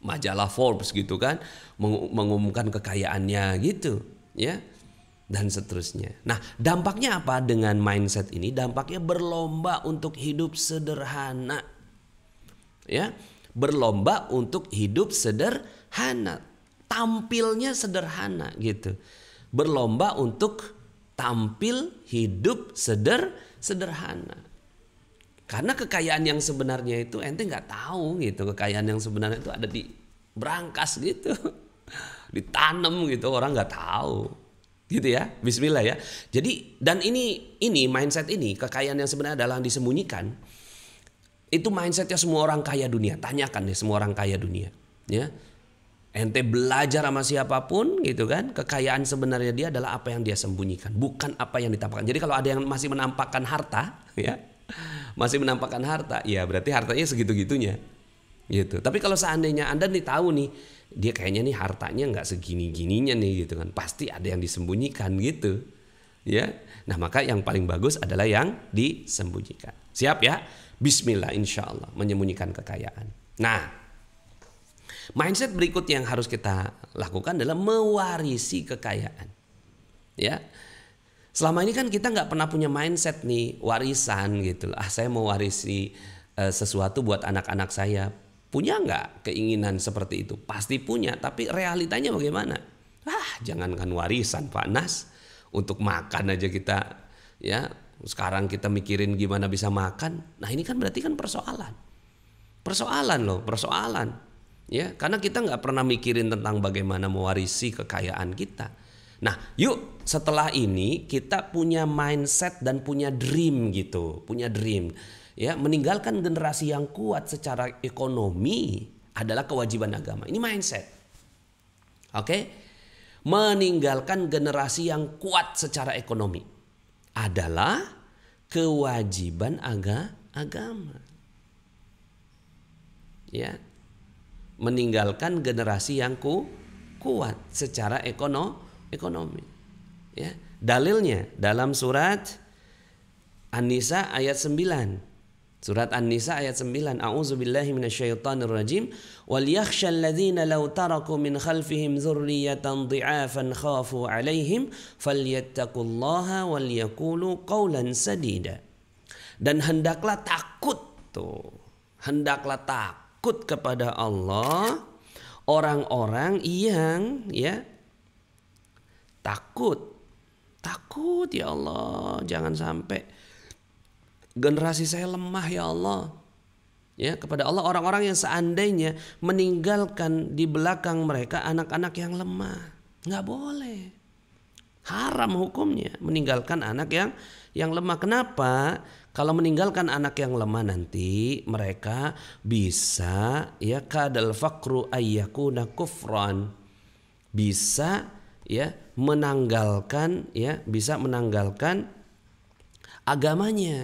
majalah Forbes gitu kan mengumumkan kekayaannya gitu ya, dan seterusnya. Nah, dampaknya apa dengan mindset ini? Dampaknya berlomba untuk hidup sederhana. Ya, berlomba untuk hidup sederhana. Tampilnya sederhana gitu. Berlomba untuk tampil hidup sederhana. Karena kekayaan yang sebenarnya itu ente nggak tahu gitu. Kekayaan yang sebenarnya itu ada di brankas gitu, ditanam gitu, orang nggak tahu gitu ya. Bismillah ya. Jadi dan ini mindset ini, kekayaan yang sebenarnya adalah yang disembunyikan. Itu mindsetnya semua orang kaya dunia. Tanyakan deh semua orang kaya dunia ya. Ente belajar sama siapapun gitu kan, kekayaan sebenarnya dia adalah apa yang dia sembunyikan, bukan apa yang ditampakkan. Jadi kalau ada yang masih menampakkan harta ya, masih menampakkan harta, ya berarti hartanya segitu-gitunya gitu. Tapi kalau seandainya Anda nih tahu nih, dia kayaknya nih hartanya nggak segini-gininya nih gitu kan, pasti ada yang disembunyikan gitu ya. Nah, maka yang paling bagus adalah yang disembunyikan. Siap ya? Bismillah, insya Allah menyembunyikan kekayaan. Nah, mindset berikut yang harus kita lakukan adalah mewarisi kekayaan. Ya, selama ini kan kita nggak pernah punya mindset nih warisan gitu. Saya mau warisi sesuatu buat anak-anak saya. Punya nggak keinginan seperti itu? Pasti punya. Tapi realitanya bagaimana? Jangankan warisan, Pak Nas, untuk makan aja kita ya. Sekarang kita mikirin gimana bisa makan. Nah, ini kan berarti kan persoalan loh, persoalan. Ya, karena kita nggak pernah mikirin tentang bagaimana mewarisi kekayaan kita. Nah, yuk setelah ini kita punya mindset dan punya dream gitu, punya dream. Ya, meninggalkan generasi yang kuat secara ekonomi adalah kewajiban agama. Ini mindset. Oke? Meninggalkan generasi yang kuat secara ekonomi adalah kewajiban agama. Ya. Meninggalkan generasi yang kuat secara ekonomi. Ya. Dalilnya dalam surat An-Nisa ayat 9. Surat An-Nisa ayat 9. A'udzubillahi minasyaitonirrajim. Wal yakhshal ladzina law taraku min khalfihim dzurriyyatan dhi'afan khafu 'alaihim falyattaqullaha wal yaqulu qawlan sadida. Dan hendaklah takut kepada Allah orang-orang yang ya takut ya Allah, jangan sampai generasi saya lemah ya Allah. Ya, kepada Allah orang-orang yang seandainya meninggalkan di belakang mereka anak-anak yang lemah. Nggak boleh. Haram hukumnya meninggalkan anak yang lemah. Kenapa? Kalau meninggalkan anak yang lemah nanti mereka bisa ya kadal faqru ayyakuna kufran. Bisa ya menanggalkan agamanya.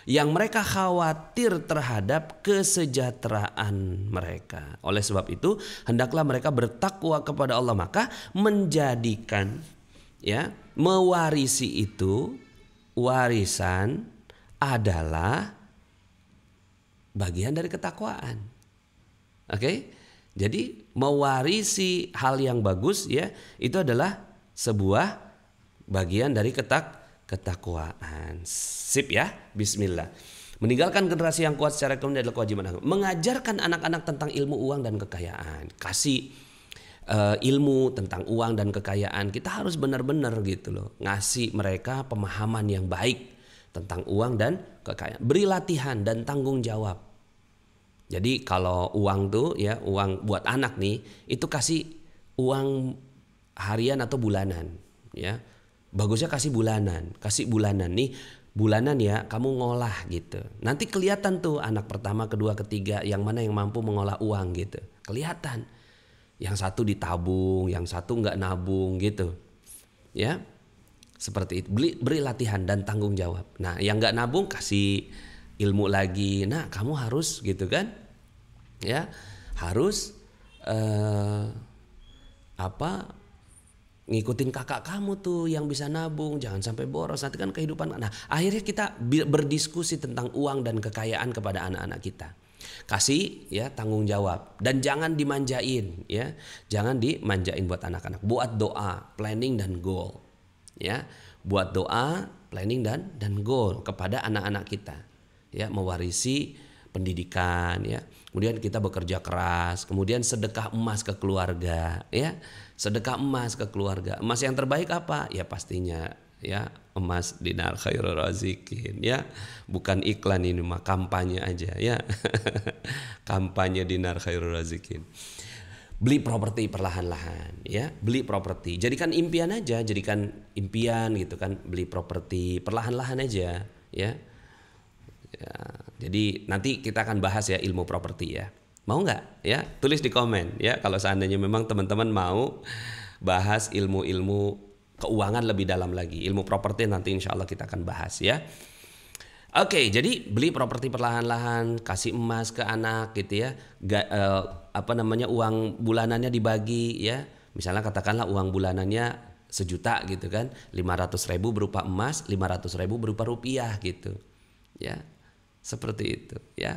Yang mereka khawatir terhadap kesejahteraan mereka. Oleh sebab itu hendaklah mereka bertakwa kepada Allah, maka menjadikan ya mewarisi itu, warisan adalah bagian dari ketakwaan. Oke? Jadi mewarisi hal yang bagus ya, itu adalah sebuah bagian dari ketakwaan. Sip ya, bismillah. Meninggalkan generasi yang kuat secara ekonomi adalah kewajiban agama. Mengajarkan anak-anak tentang ilmu uang dan kekayaan. Kasih ilmu tentang uang dan kekayaan. Kita harus benar-benar gitu loh, ngasih mereka pemahaman yang baik tentang uang dan kekayaan. Beri latihan dan tanggung jawab. Jadi kalau uang tuh ya, uang buat anak nih, itu kasih uang harian atau bulanan ya. Bagusnya kasih bulanan nih, bulanan ya kamu ngolah gitu. Nanti kelihatan tuh anak pertama, kedua, ketiga yang mana yang mampu mengolah uang gitu. Kelihatan. Yang satu ditabung, yang satu nggak nabung gitu. Ya. Seperti itu. Beri latihan dan tanggung jawab. Nah, yang nggak nabung kasih ilmu lagi. Nah, kamu harus gitu kan? Ya, harus ngikutin kakak kamu tuh yang bisa nabung, jangan sampai boros. Nanti kan kehidupan. Nah, akhirnya kita berdiskusi tentang uang dan kekayaan kepada anak-anak kita. Kasih ya tanggung jawab dan jangan dimanjain ya. Jangan dimanjain buat anak-anak. Buat doa, planning dan goal. Ya, buat doa, planning dan goal kepada anak-anak kita. Ya, mewarisi pendidikan ya. Kemudian kita bekerja keras, kemudian sedekah emas ke keluarga ya. Sedekah emas ke keluarga. Emas yang terbaik apa? Ya pastinya ya emas dinar khairul razikin ya. Bukan iklan ini mah, kampanye aja ya. Kampanye dinar khairul razikin. Beli properti perlahan-lahan ya. Beli properti. Jadikan impian aja, jadikan impian gitu kan, beli properti perlahan-lahan aja ya. Ya, jadi nanti kita akan bahas ya ilmu properti ya. Mau nggak ya? Tulis di komen ya kalau seandainya memang teman-teman mau bahas ilmu-ilmu keuangan lebih dalam lagi. Ilmu properti nanti insya Allah kita akan bahas ya. Oke, jadi beli properti perlahan-lahan, kasih emas ke anak gitu ya. Uang bulanannya dibagi ya. Misalnya katakanlah uang bulanannya 1 juta gitu kan. 500.000 berupa emas, 500.000 berupa rupiah gitu. Ya. Seperti itu ya.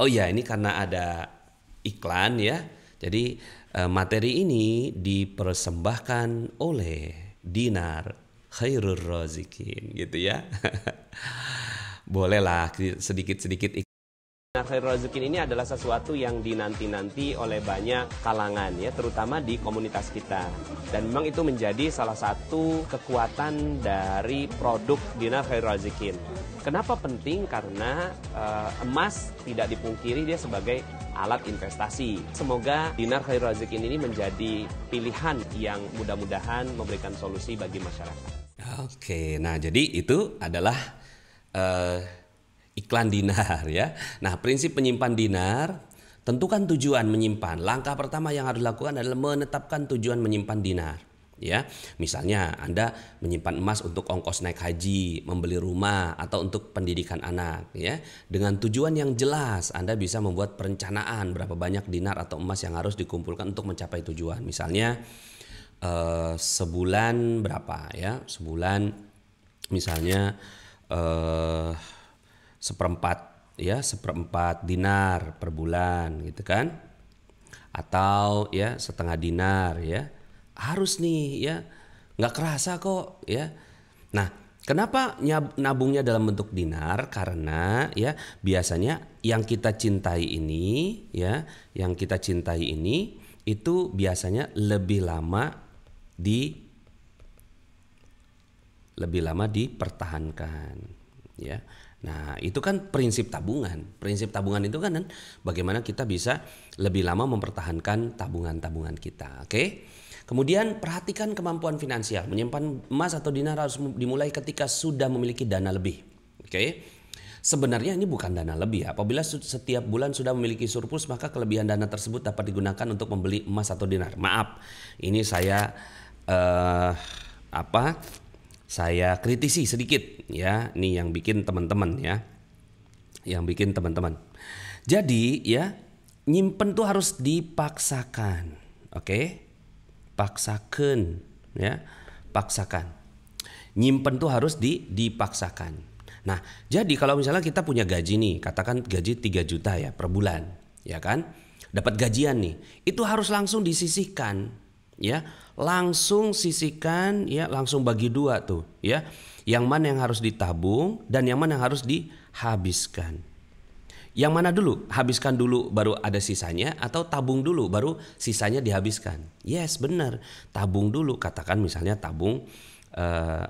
Oh ya, ini karena ada iklan ya. Jadi materi ini dipersembahkan oleh Dinar Khairul Razikin gitu ya. Bolehlah sedikit-sedikit iklan. Dinar Khairul Razikin ini adalah sesuatu yang dinanti-nanti oleh banyak kalangan ya, terutama di komunitas kita. Dan memang itu menjadi salah satu kekuatan dari produk Dinar Khairul Razikin. Kenapa penting? Karena emas tidak dipungkiri dia sebagai alat investasi. Semoga Dinar Khairul Razikin ini menjadi pilihan yang mudah-mudahan memberikan solusi bagi masyarakat. Oke, nah jadi itu adalah iklan dinar ya. Nah, prinsip penyimpan dinar, tentukan tujuan menyimpan. Langkah pertama yang harus dilakukan adalah menetapkan tujuan menyimpan dinar. Ya, misalnya Anda menyimpan emas untuk ongkos naik haji, membeli rumah, atau untuk pendidikan anak. Ya, dengan tujuan yang jelas, Anda bisa membuat perencanaan berapa banyak dinar atau emas yang harus dikumpulkan untuk mencapai tujuan. Misalnya sebulan berapa ya? Sebulan misalnya seperempat dinar per bulan gitu kan? Atau ya setengah dinar ya. Harus nih ya, nggak kerasa kok ya. Nah, kenapa nabungnya dalam bentuk dinar? Karena ya biasanya yang kita cintai ini ya, yang kita cintai ini itu biasanya lebih lama dipertahankan ya. Nah, itu kan prinsip tabungan. Prinsip tabungan itu kan bagaimana kita bisa lebih lama mempertahankan tabungan-tabungan kita. Oke? Kemudian perhatikan kemampuan finansial. Menyimpan emas atau dinar harus dimulai ketika sudah memiliki dana lebih. Oke? Sebenarnya ini bukan dana lebih. Apabila setiap bulan sudah memiliki surplus, maka kelebihan dana tersebut dapat digunakan untuk membeli emas atau dinar. Maaf, ini saya saya kritisi sedikit ya. Ini yang bikin teman-teman ya. Yang bikin teman-teman. Jadi ya, nyimpen tuh harus dipaksakan. Oke? Paksakan ya. Paksakan. Nyimpen tuh harus dipaksakan. Nah, jadi kalau misalnya kita punya gaji nih, katakan gaji 3 juta ya per bulan, ya kan? Dapat gajian nih. Itu harus langsung disisihkan. ya, langsung sisihkan, ya, langsung bagi dua tuh, ya. Yang mana yang harus ditabung dan yang mana yang harus dihabiskan. Yang mana dulu? Habiskan dulu baru ada sisanya atau tabung dulu baru sisanya dihabiskan? Yes, benar. Tabung dulu. Katakan misalnya tabung 1/8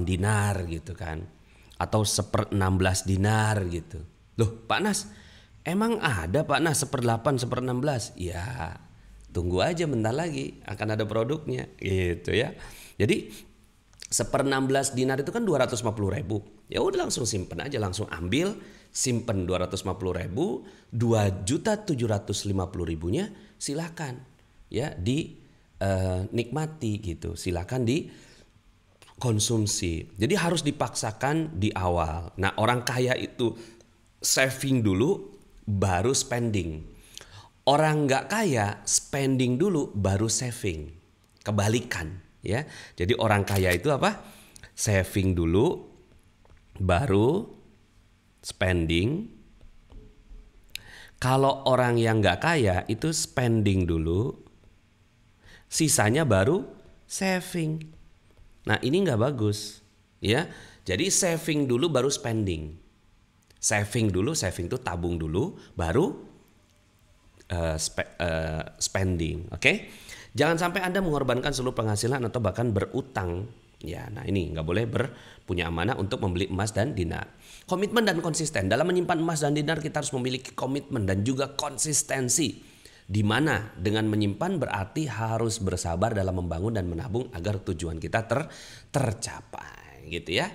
dinar gitu kan. Atau 1/16 dinar gitu. Loh Pak Nas, emang ada Pak Nas 1/8, 1/16? Ya, tunggu aja bentar lagi akan ada produknya gitu ya. Jadi 1/16 dinar itu kan 250.000. Ya udah langsung simpen aja, langsung ambil, simpen 250.000, 2.750.000-nya silakan ya nikmati gitu, silakan dikonsumsi. Jadi harus dipaksakan di awal. Nah, orang kaya itu saving dulu baru spending. Orang nggak kaya spending dulu baru saving. Kebalikan ya. Jadi orang kaya itu apa? Saving dulu baru spending. Kalau orang yang nggak kaya itu spending dulu, sisanya baru saving. Nah ini nggak bagus, ya. Jadi saving dulu baru spending. Saving dulu, saving itu tabung dulu, baru spending. Oke? Jangan sampai Anda mengorbankan seluruh penghasilan atau bahkan berutang. Ya, nah ini nggak boleh punya amanah untuk membeli emas dan dinar. Komitmen dan konsisten. Dalam menyimpan emas dan dinar kita harus memiliki komitmen dan juga konsistensi. Di mana dengan menyimpan berarti harus bersabar dalam membangun dan menabung agar tujuan kita tercapai gitu ya.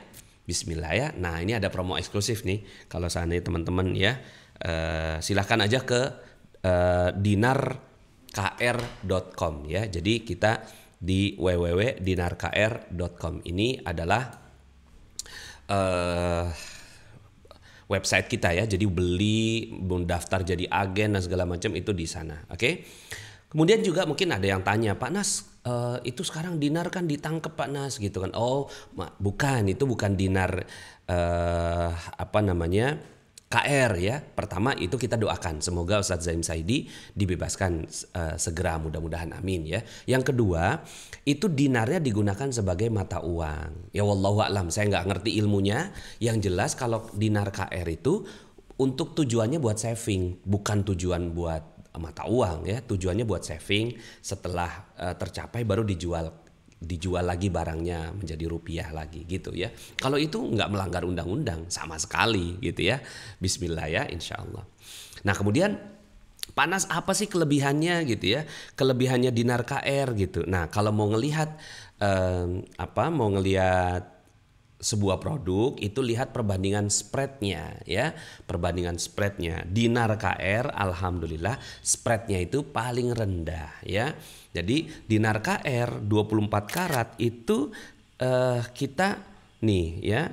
Bismillah ya. Nah ini ada promo eksklusif nih. Kalau seandainya teman-teman ya silahkan aja ke dinarkr.com ya. Jadi kita di www.dinarkr.com ini adalah website kita ya. Jadi beli, mendaftar jadi agen dan segala macam itu di sana. Oke. Kemudian juga mungkin ada yang tanya, Pak Nas, itu sekarang dinar kan ditangkep Pak Nas gitu kan. Oh, bukan, itu bukan dinar KR ya. Pertama itu kita doakan semoga Ustadz Zaim Saidi dibebaskan segera, mudah-mudahan amin ya. Yang kedua, itu dinarnya digunakan sebagai mata uang. Ya wallahu a'lam, saya nggak ngerti ilmunya. Yang jelas kalau dinar KR itu untuk tujuannya buat saving, bukan tujuan buat mata uang ya. Tujuannya buat saving, setelah tercapai baru dijual lagi barangnya menjadi rupiah lagi gitu ya. Kalau itu nggak melanggar undang-undang sama sekali gitu ya. Bismillah ya, insya Allah. Nah kemudian Pak Nas apa sih kelebihannya gitu ya? Kelebihannya dinar KR gitu. Nah kalau mau ngelihat sebuah produk itu lihat perbandingan spreadnya ya, perbandingan spreadnya. Dinar KR alhamdulillah spreadnya itu paling rendah ya. Jadi dinar KR 24 karat itu kita nih ya,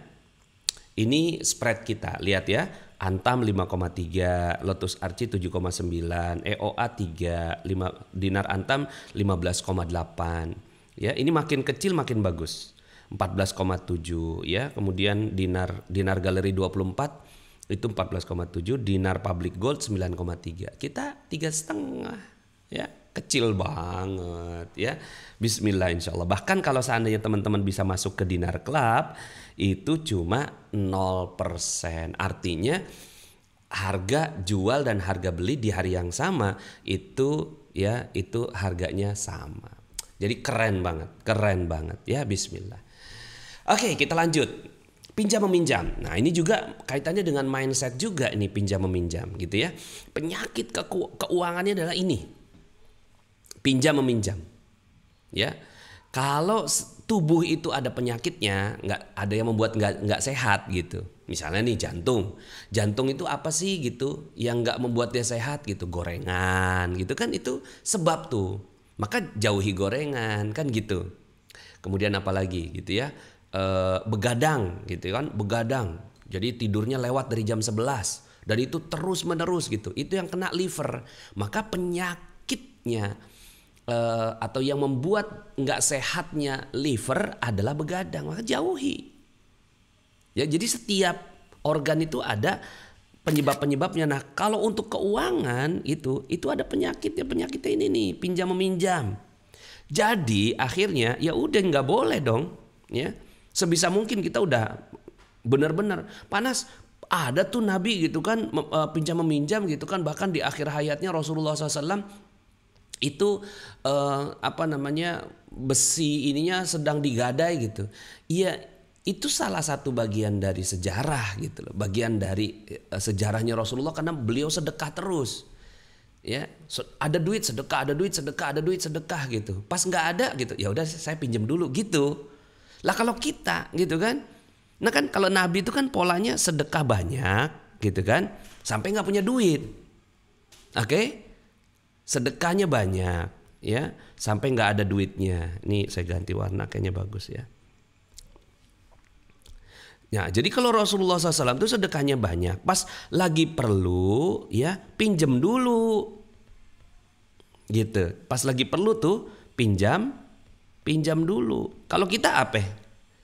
ini spread kita lihat ya. Antam 5,3, Lotus Arci 7,9, EOA 3, dinar Antam 15,8 ya. Ini makin kecil makin bagus. 14,7 ya. Kemudian dinar galeri 24 itu 14,7, dinar public gold 9,3. Kita 3,5 ya, kecil banget ya. Bismillah insyaallah. Bahkan kalau seandainya teman-teman bisa masuk ke dinar club itu cuma 0%. Artinya harga jual dan harga beli di hari yang sama itu ya, itu harganya sama. Jadi keren banget ya. Bismillah. Oke, kita lanjut. Pinjam meminjam. Nah, ini juga kaitannya dengan mindset juga ini, pinjam meminjam gitu ya. Penyakit keuangannya adalah ini. Pinjam meminjam. Ya. Kalau tubuh itu ada penyakitnya, ada yang membuat nggak sehat gitu. Misalnya nih jantung. Jantung itu apa sih gitu yang nggak membuat dia sehat gitu? Gorengan gitu kan, itu sebab tuh. Maka jauhi gorengan kan gitu. Kemudian apa lagi gitu ya? Begadang gitu kan, begadang. Jadi tidurnya lewat dari jam 11 dan itu terus menerus gitu. Itu yang kena liver. Maka penyakitnya atau yang membuat nggak sehatnya liver adalah begadang. Maka jauhi. Ya, jadi setiap organ itu ada penyebab-penyebabnya. Nah, kalau untuk keuangan itu ada penyakitnya ini nih, pinjam meminjam. Jadi akhirnya ya udah nggak boleh dong, ya. Sebisa mungkin kita udah benar-benar panas. Ada tuh Nabi gitu kan pinjam meminjam gitu kan, bahkan di akhir hayatnya Rasulullah SAW itu besi ininya sedang digadai gitu. Iya, itu salah satu bagian dari sejarah gitu loh, bagian dari sejarahnya Rasulullah karena beliau sedekah terus. Ya, ada duit sedekah, ada duit sedekah, ada duit sedekah gitu. Pas nggak ada gitu, ya udah saya pinjam dulu gitu. Lah kalau kita gitu kan, nah kan kalau Nabi itu kan polanya sedekah banyak gitu kan, sampai nggak punya duit. Oke, sedekahnya banyak ya, sampai nggak ada duitnya. Ini saya ganti warna kayaknya bagus ya. Ya, jadi kalau Rasulullah SAW itu sedekahnya banyak, pas lagi perlu ya pinjam dulu, gitu. Pas lagi perlu tuh pinjam dulu. Kalau kita apa?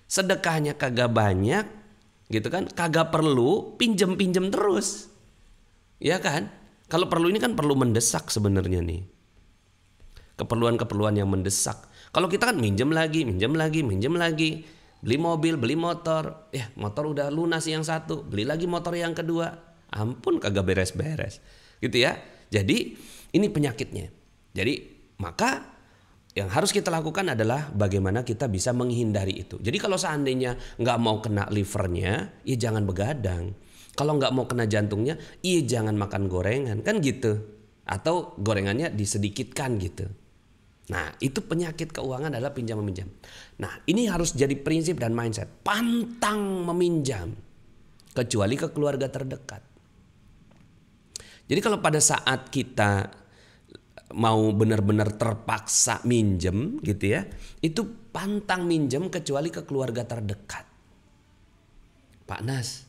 Sedekahnya kagak banyak, gitu kan? Kagak perlu, pinjam terus, ya kan? Kalau perlu ini kan perlu mendesak sebenarnya nih, keperluan yang mendesak. Kalau kita kan minjem lagi. Beli mobil, beli motor. Ya motor udah lunas yang satu. Beli lagi motor yang kedua. Ampun kagak beres-beres. Gitu ya. Jadi ini penyakitnya. Jadi maka yang harus kita lakukan adalah bagaimana kita bisa menghindari itu. Jadi kalau seandainya nggak mau kena livernya, ya jangan begadang. Kalau nggak mau kena jantungnya, ya jangan makan gorengan. Kan gitu. Atau gorengannya disedikitkan gitu. Nah itu penyakit keuangan adalah pinjam meminjam. Nah ini harus jadi prinsip dan mindset. Pantang meminjam. Kecuali ke keluarga terdekat. Jadi kalau pada saat kita mau benar-benar terpaksa minjem gitu ya. Itu pantang minjem kecuali ke keluarga terdekat. Pak Nas,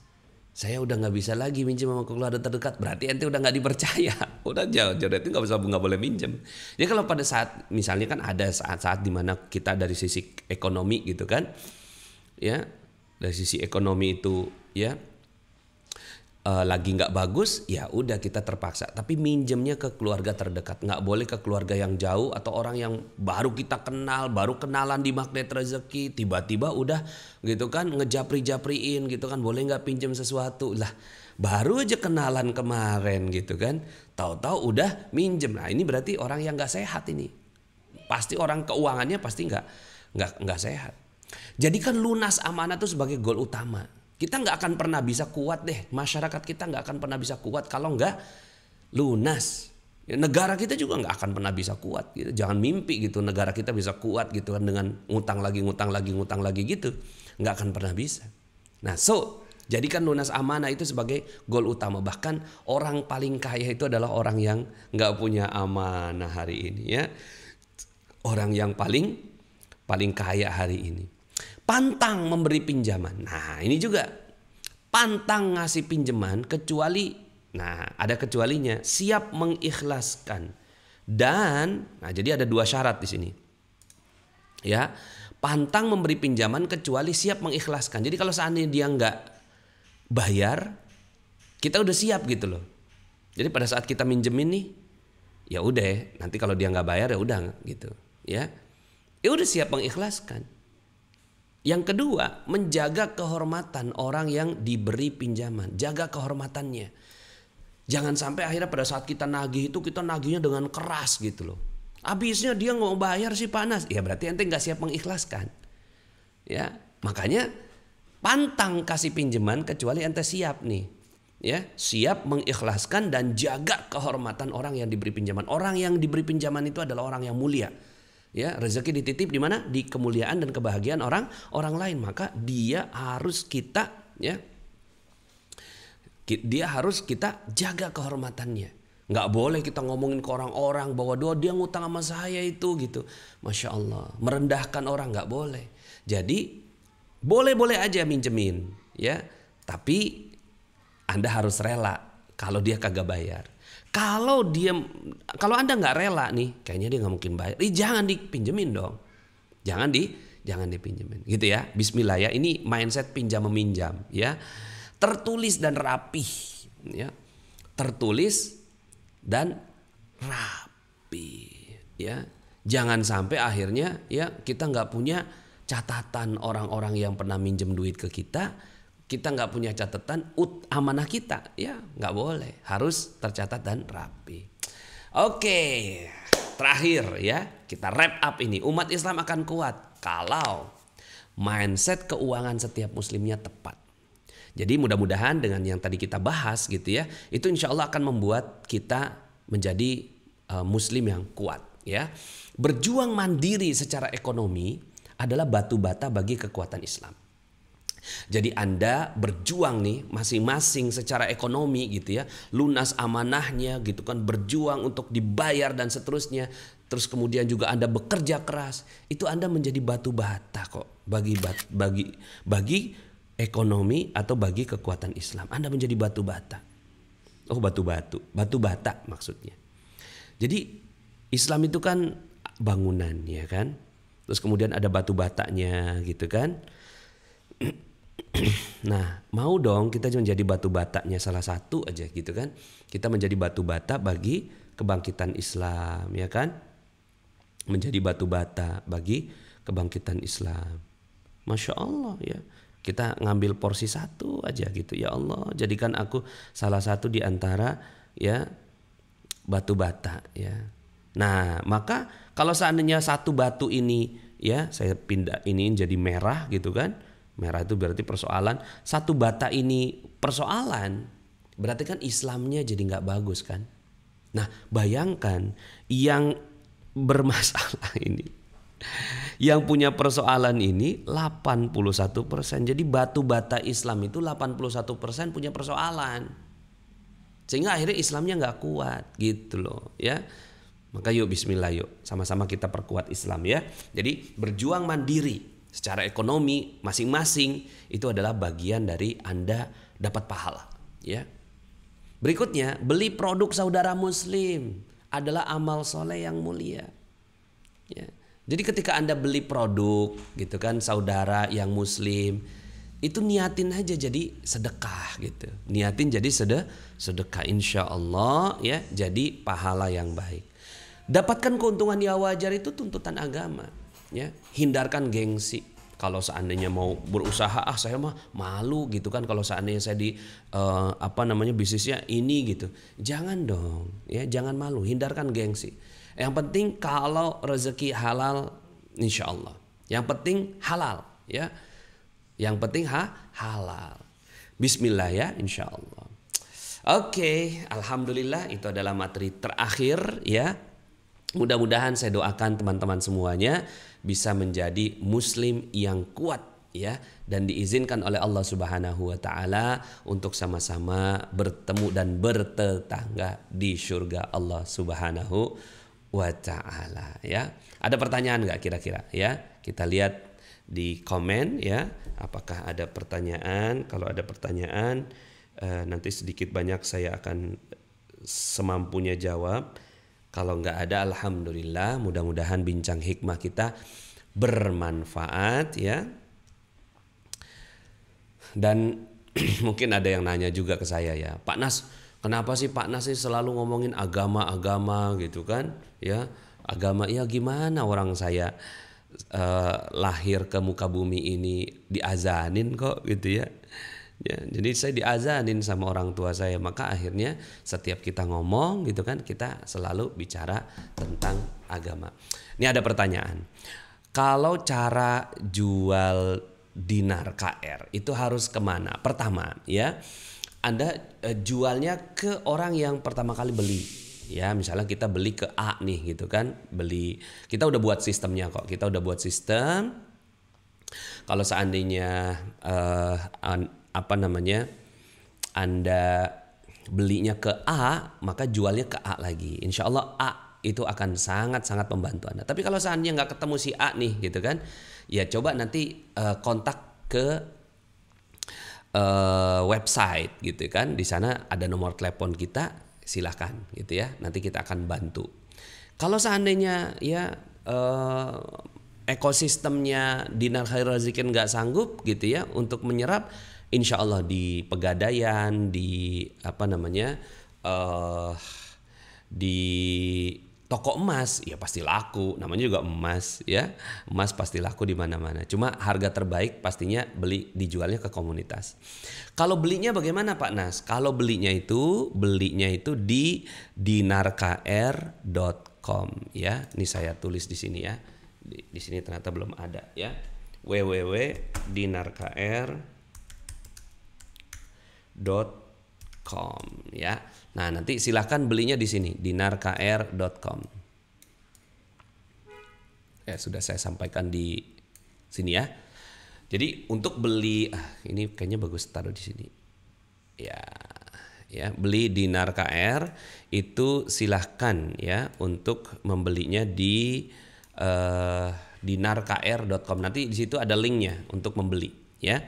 saya udah gak bisa lagi minjem sama keluarga terdekat. Berarti ente udah gak dipercaya. Udah jauh itu gak boleh minjem. Jadi kalau pada saat misalnya kan ada saat-saat dimana kita dari sisi ekonomi gitu kan, ya dari sisi ekonomi itu ya lagi nggak bagus, ya udah kita terpaksa. Tapi minjemnya ke keluarga terdekat, nggak boleh ke keluarga yang jauh atau orang yang baru kita kenal, baru kenalan di magnet rezeki, tiba-tiba udah gitu kan ngejapri-japriin gitu kan, boleh nggak pinjam sesuatu lah. Baru aja kenalan kemarin gitu kan, tahu-tahu udah minjem. Nah ini berarti orang yang nggak sehat ini. Pasti orang keuangannya pasti nggak sehat. Jadikan lunas amanah itu sebagai goal utama. Kita nggak akan pernah bisa kuat deh, masyarakat kita nggak akan pernah bisa kuat kalau nggak lunas. Ya, negara kita juga nggak akan pernah bisa kuat. Gitu. Jangan mimpi gitu negara kita bisa kuat gitu kan dengan ngutang lagi gitu, nggak akan pernah bisa. Nah jadikan lunas amanah itu sebagai goal utama. Bahkan orang paling kaya itu adalah orang yang nggak punya amanah hari ini ya. Orang yang paling kaya hari ini. Pantang memberi pinjaman. Nah ini juga pantang ngasih pinjaman kecuali, nah ada kecualinya, siap mengikhlaskan. Dan, nah jadi ada dua syarat di sini. Ya, pantang memberi pinjaman kecuali siap mengikhlaskan. Jadi kalau seandainya dia nggak bayar, kita udah siap gitu loh. Jadi pada saat kita minjemin nih, ya udah nanti kalau dia nggak bayar ya udah gitu. Ya udah siap mengikhlaskan. Yang kedua, menjaga kehormatan orang yang diberi pinjaman. Jaga kehormatannya. Jangan sampai akhirnya pada saat kita nagih itu kita nagihnya dengan keras gitu loh. Habisnya dia nggak mau bayar sih Pak Nas. Ya berarti ente nggak siap mengikhlaskan. Ya, makanya pantang kasih pinjaman kecuali ente siap nih. Ya, siap mengikhlaskan dan jaga kehormatan orang yang diberi pinjaman. Orang yang diberi pinjaman itu adalah orang yang mulia. Ya, rezeki dititip di mana? Di kemuliaan dan kebahagiaan orang lain. Maka dia harus kita kita jaga kehormatannya. Nggak boleh kita ngomongin ke orang-orang bahwa dia ngutang sama saya itu gitu. Masya Allah, merendahkan orang nggak boleh. Jadi boleh-boleh aja minjemin, ya. Tapi Anda harus rela kalau dia kagak bayar. Kalau Anda nggak rela nih, kayaknya dia nggak mungkin bayar. Jangan dipinjemin dong, jangan dipinjemin, gitu ya. Bismillah ya. Ini mindset pinjam meminjam, ya. Tertulis dan rapih, ya. Tertulis dan rapi, ya. Jangan sampai akhirnya ya kita nggak punya catatan orang-orang yang pernah minjem duit ke kita nggak punya catatan amanah kita, ya nggak boleh, harus tercatat dan rapi. Oke, terakhir ya, kita wrap up ini. Umat Islam akan kuat kalau mindset keuangan setiap muslimnya tepat. Jadi mudah-mudahan dengan yang tadi kita bahas gitu ya, itu insya Allah akan membuat kita menjadi muslim yang kuat ya. Berjuang mandiri secara ekonomi adalah batu bata bagi kekuatan Islam. Jadi Anda berjuang nih masing-masing secara ekonomi gitu ya, lunas amanahnya gitu kan, berjuang untuk dibayar dan seterusnya. Terus kemudian juga Anda bekerja keras, itu Anda menjadi batu bata kok bagi ekonomi atau bagi kekuatan Islam. Anda menjadi batu bata. Oh, batu bata maksudnya. Jadi Islam itu kan bangunan ya kan. Terus kemudian ada batu batanya gitu kan. Nah, mau dong kita menjadi batu batanya salah satu aja gitu kan. Kita menjadi batu bata bagi kebangkitan Islam ya kan. Menjadi batu bata bagi kebangkitan Islam. Masya Allah ya. Kita ngambil porsi satu aja gitu. Ya Allah, jadikan aku salah satu di antara ya batu bata ya. Nah, maka kalau seandainya satu batu ini ya saya pindah ini jadi merah gitu kan. Merah itu berarti persoalan. Satu bata ini persoalan, berarti kan Islamnya jadi nggak bagus kan. Nah bayangkan yang bermasalah ini, yang punya persoalan ini 81%. Jadi batu bata Islam itu 81% punya persoalan. Sehingga akhirnya Islamnya nggak kuat gitu loh ya. Maka yuk bismillah yuk sama-sama kita perkuat Islam ya. Jadi berjuang mandiri secara ekonomi masing-masing itu adalah bagian dari Anda dapat pahala ya. Berikutnya, beli produk saudara muslim adalah amal soleh yang mulia ya. Jadi ketika Anda beli produk gitu kan saudara yang muslim, itu niatin aja jadi sedekah gitu. Niatin jadi sedekah, insya Allah ya, jadi pahala yang baik. Dapatkan keuntungan yang wajar itu tuntutan agama ya. Hindarkan gengsi. Kalau seandainya mau berusaha, saya mah malu gitu kan. Kalau seandainya saya di bisnisnya ini gitu, jangan dong ya, jangan malu. Hindarkan gengsi. Yang penting kalau rezeki halal, insya Allah. Yang penting halal ya. Yang penting halal. Bismillah ya, insya Allah. Oke, alhamdulillah itu adalah materi terakhir ya. Mudah-mudahan saya doakan teman-teman semuanya bisa menjadi muslim yang kuat ya, dan diizinkan oleh Allah Subhanahu wa taala untuk sama-sama bertemu dan bertetangga di surga Allah Subhanahu wa taala ya. Ada pertanyaan enggak kira-kira ya? Kita lihat di komen ya, apakah ada pertanyaan? Kalau ada pertanyaan nanti sedikit banyak saya akan semampunya jawab. Kalau nggak ada, alhamdulillah, mudah-mudahan bincang hikmah kita bermanfaat ya. Dan mungkin ada yang nanya juga ke saya ya, Pak Nas, kenapa sih Pak Nas selalu ngomongin agama gitu kan? Ya, agama ya gimana, orang saya lahir ke muka bumi ini diazanin kok gitu ya. Ya, jadi saya diazanin sama orang tua saya, maka akhirnya setiap kita ngomong gitu kan, kita selalu bicara tentang agama. Ini ada pertanyaan, kalau cara jual dinar KR itu harus kemana? Pertama ya, Anda jualnya ke orang yang pertama kali beli. Ya, misalnya kita beli ke A nih gitu kan, kita udah buat sistemnya kok, kita udah buat sistem. Kalau seandainya Anda belinya ke A, maka jualnya ke A lagi. Insya Allah A itu akan sangat-sangat membantu Anda. Tapi kalau seandainya nggak ketemu si A nih gitu kan, ya coba nanti kontak ke website gitu kan. Di sana ada nomor telepon kita, silahkan gitu ya. Nanti kita akan bantu. Kalau seandainya ya ekosistemnya Dinar Khairul Razikin nggak sanggup gitu ya untuk menyerap, insya Allah di Pegadaian, di di toko emas ya pasti laku, namanya juga emas ya. Emas pasti laku di mana-mana. Cuma harga terbaik pastinya dijualnya ke komunitas. Kalau belinya bagaimana Pak Nas? Kalau belinya itu di dinarkr.com ya. Ini saya tulis di sini ya. Di sini ternyata belum ada ya. www.dinarkr.com ya. Nah, nanti silahkan belinya di sini dinarkr.com. Ya, sudah saya sampaikan di sini ya. Jadi untuk beli ini kayaknya bagus taruh di sini. Ya, beli Dinar KR itu silahkan ya untuk membelinya di dinarkr.com. Nanti di situ ada linknya untuk membeli ya.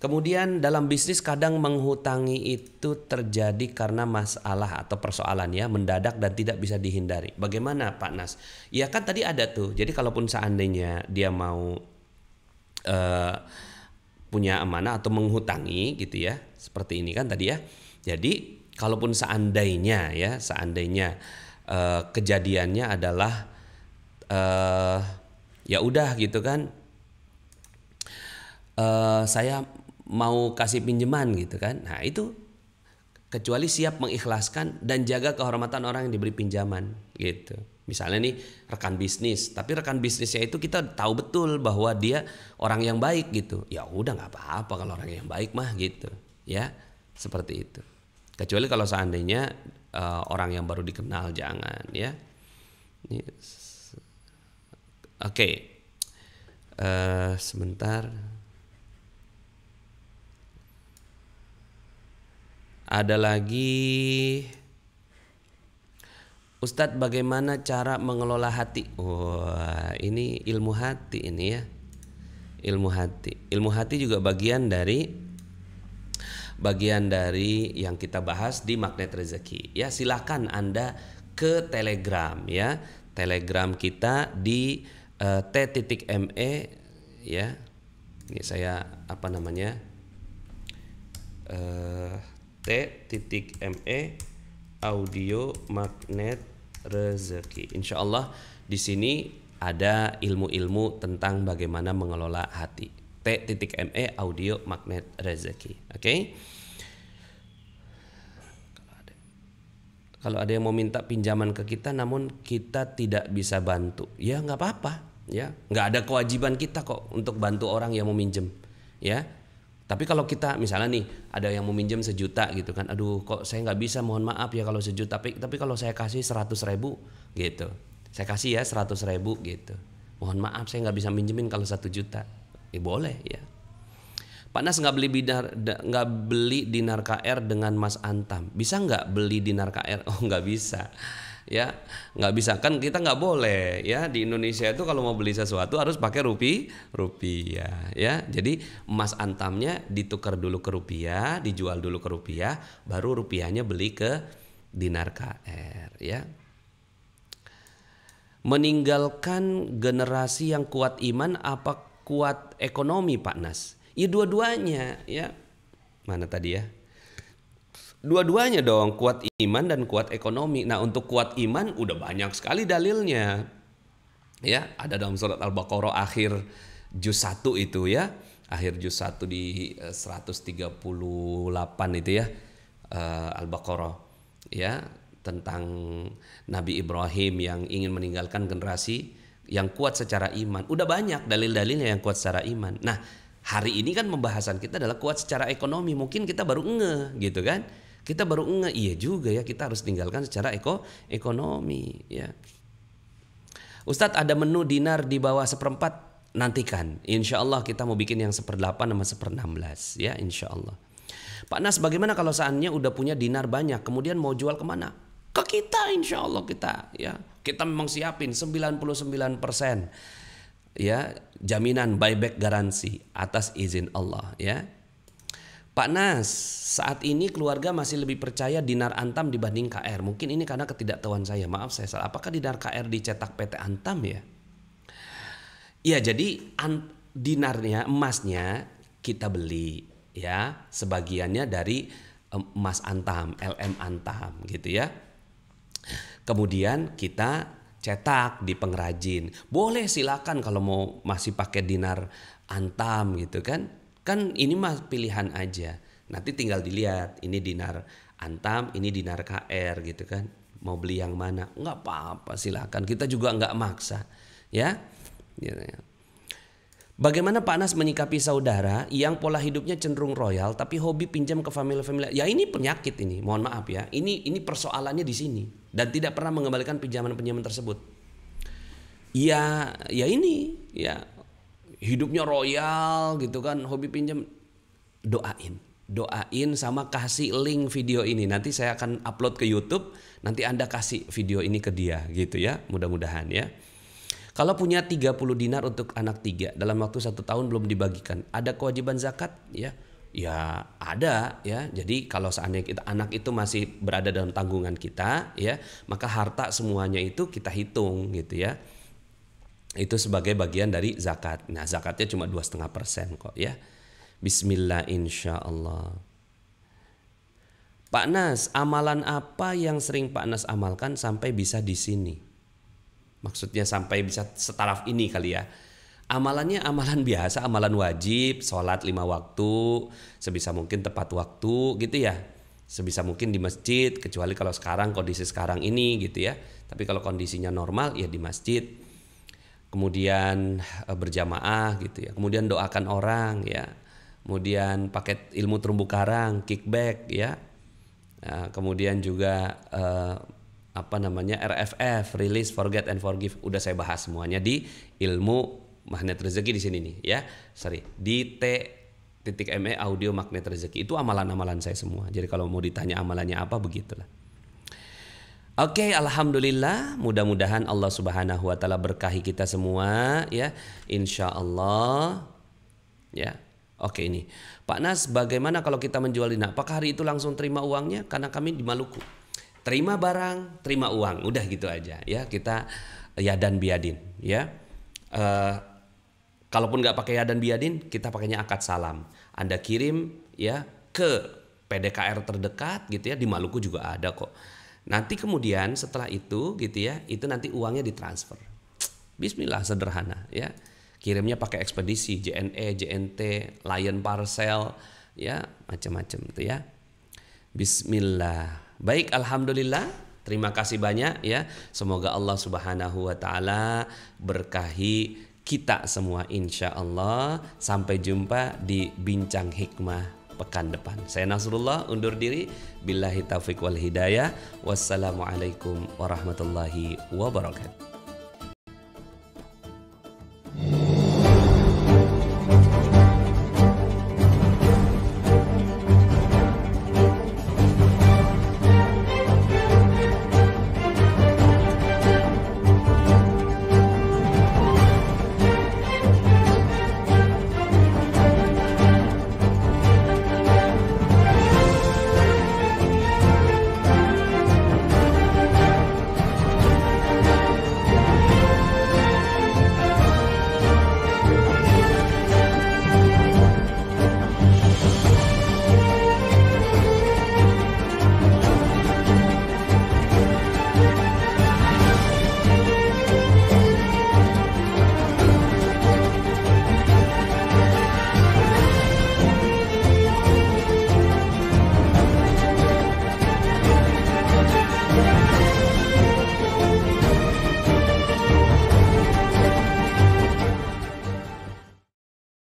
Kemudian dalam bisnis kadang menghutangi itu terjadi karena masalah atau persoalan ya, mendadak dan tidak bisa dihindari. Bagaimana Pak Nas? Ya kan tadi ada tuh. Jadi kalaupun seandainya dia mau punya amanah atau menghutangi gitu ya, seperti ini kan tadi ya. Jadi kalaupun seandainya kejadiannya adalah ya udah gitu kan, saya mau kasih pinjaman gitu kan. Nah itu kecuali siap mengikhlaskan dan jaga kehormatan orang yang diberi pinjaman gitu. Misalnya nih rekan bisnis, tapi rekan bisnisnya itu kita tahu betul bahwa dia orang yang baik gitu. Ya udah nggak apa-apa kalau orang yang baik mah gitu ya, seperti itu. Kecuali kalau seandainya orang yang baru dikenal jangan ya. Oke. Sebentar. Ada lagi, Ustadz bagaimana cara mengelola hati? Wah ini ilmu hati ini ya. Ilmu hati juga bagian dari yang kita bahas di Magnet Rezeki. Ya silakan Anda ke Telegram ya. Telegram kita di t.me ya. Ini saya apa namanya? t.me audio Magnet Rezeki. Insya Allah di sini ada ilmu-ilmu tentang bagaimana mengelola hati. t.me audio Magnet Rezeki. Oke? Kalau ada yang mau minta pinjaman ke kita namun kita tidak bisa bantu, ya nggak apa-apa ya. Nggak ada kewajiban kita kok untuk bantu orang yang mau minjem ya. Tapi kalau kita misalnya nih ada yang mau minjem 1 juta gitu kan, aduh kok saya nggak bisa, mohon maaf ya kalau 1 juta, tapi kalau saya kasih 100.000 gitu, saya kasih ya 100.000 gitu, mohon maaf saya nggak bisa minjemin kalau 1 juta, boleh ya. Pak Nas nggak beli Dinar KR dengan Mas Antam, bisa nggak beli Dinar KR? Oh nggak bisa. Ya nggak bisa kan, kita nggak boleh ya di Indonesia itu kalau mau beli sesuatu harus pakai rupiah ya. Jadi emas antamnya ditukar dulu ke rupiah, dijual dulu ke rupiah, baru rupiahnya beli ke Dinar KR ya. Meninggalkan generasi yang kuat iman apa kuat ekonomi Pak Nas? Ya dua-duanya ya. Mana tadi ya? Dua-duanya dong, kuat iman dan kuat ekonomi. Nah untuk kuat iman udah banyak sekali dalilnya ya, ada dalam surat Al-Baqarah akhir juz 1 itu ya, akhir juz 1 di 138 itu ya, Al-Baqarah ya, tentang Nabi Ibrahim yang ingin meninggalkan generasi yang kuat secara iman. Udah banyak dalil-dalilnya yang kuat secara iman. Nah hari ini kan pembahasan kita adalah kuat secara ekonomi. Mungkin kita baru ngeh gitu kan, kita baru ngeh, iya juga ya kita harus tinggalkan secara ekonomi ya. Ustadz ada menu dinar di bawah 1/4, nantikan. Insya Allah kita mau bikin yang 1/8 sama 1/16 ya insya Allah. Pak Nas bagaimana kalau seandainya udah punya dinar banyak kemudian mau jual kemana? Ke kita insya Allah kita ya. Kita memang siapin 99% ya, jaminan buyback garansi atas izin Allah ya. Pak Nas, saat ini keluarga masih lebih percaya Dinar Antam dibanding KR. Mungkin ini karena ketidaktahuan saya. Maaf saya salah. Apakah Dinar KR dicetak PT Antam ya? Ya, jadi dinarnya, emasnya kita beli ya. Sebagiannya dari emas Antam, LM Antam gitu ya. Kemudian kita cetak di pengrajin. Boleh silakan kalau mau masih pakai dinar Antam gitu kan. Kan ini mah pilihan aja. Nanti tinggal dilihat ini dinar Antam, ini dinar KR gitu kan. Mau beli yang mana? Enggak apa-apa, silakan. Kita juga enggak maksa, ya. Bagaimana Pak Nas menyikapi saudara yang pola hidupnya cenderung royal tapi hobi pinjam ke family-family? Ya ini penyakit ini, mohon maaf ya. Ini persoalannya di sini dan tidak pernah mengembalikan pinjaman-pinjaman tersebut. Ya ini ya hidupnya royal gitu kan, hobi pinjam. Doain sama kasih link video ini. Nanti saya akan upload ke YouTube. Nanti Anda kasih video ini ke dia gitu ya. Mudah-mudahan ya. Kalau punya 30 dinar untuk anak 3 dalam waktu 1 tahun belum dibagikan, ada kewajiban zakat ya? Ya ada ya. Jadi kalau seandainya anak itu masih berada dalam tanggungan kita ya, maka harta semuanya itu kita hitung gitu ya. Itu sebagai bagian dari zakat. Nah zakatnya cuma 2,5% kok ya. Bismillah insyaallah. Pak Nas, amalan apa yang sering Pak Nas amalkan sampai bisa di sini? Maksudnya sampai bisa setaraf ini kali ya. Amalannya amalan biasa, amalan wajib, sholat 5 waktu, sebisa mungkin tepat waktu gitu ya. Sebisa mungkin di masjid, kecuali kalau sekarang kondisi sekarang ini gitu ya. Tapi kalau kondisinya normal ya di masjid. Kemudian berjamaah gitu ya. Kemudian doakan orang ya. Kemudian paket ilmu terumbu karang, kickback ya. Nah, kemudian juga RFF, release, forget and forgive, udah saya bahas semuanya di ilmu magnet rezeki di sini nih ya. Di T.me audio magnet rezeki. Itu amalan-amalan saya semua. Jadi kalau mau ditanya amalannya apa, begitulah. Oke, alhamdulillah, mudah-mudahan Allah Subhanahu wa taala berkahi kita semua ya. Insyaallah. Ya. Oke ini. Pak Nas, bagaimana kalau kita menjual dinar? Apakah hari itu langsung terima uangnya? Karena kami di Maluku. Terima barang, terima uang, udah gitu aja ya. Kita yadan biadin ya. Kalaupun nggak pakai yadan biadin, kita pakainya akad salam. Anda kirim ya ke PDKR terdekat gitu ya, di Maluku juga ada kok. Nanti kemudian setelah itu gitu ya, itu nanti uangnya ditransfer. Bismillah, sederhana ya. Kirimnya pakai ekspedisi, JNE, JNT, Lion Parcel ya, macam-macam itu ya. Bismillah. Baik, alhamdulillah. Terima kasih banyak ya. Semoga Allah Subhanahu wa taala berkahi kita semua insyaallah. Sampai jumpa di Bincang Hikmah pekan depan. Saya Nasrullah undur diri. Billahi taufiq wal hidayah. Wassalamualaikum warahmatullahi wabarakatuh.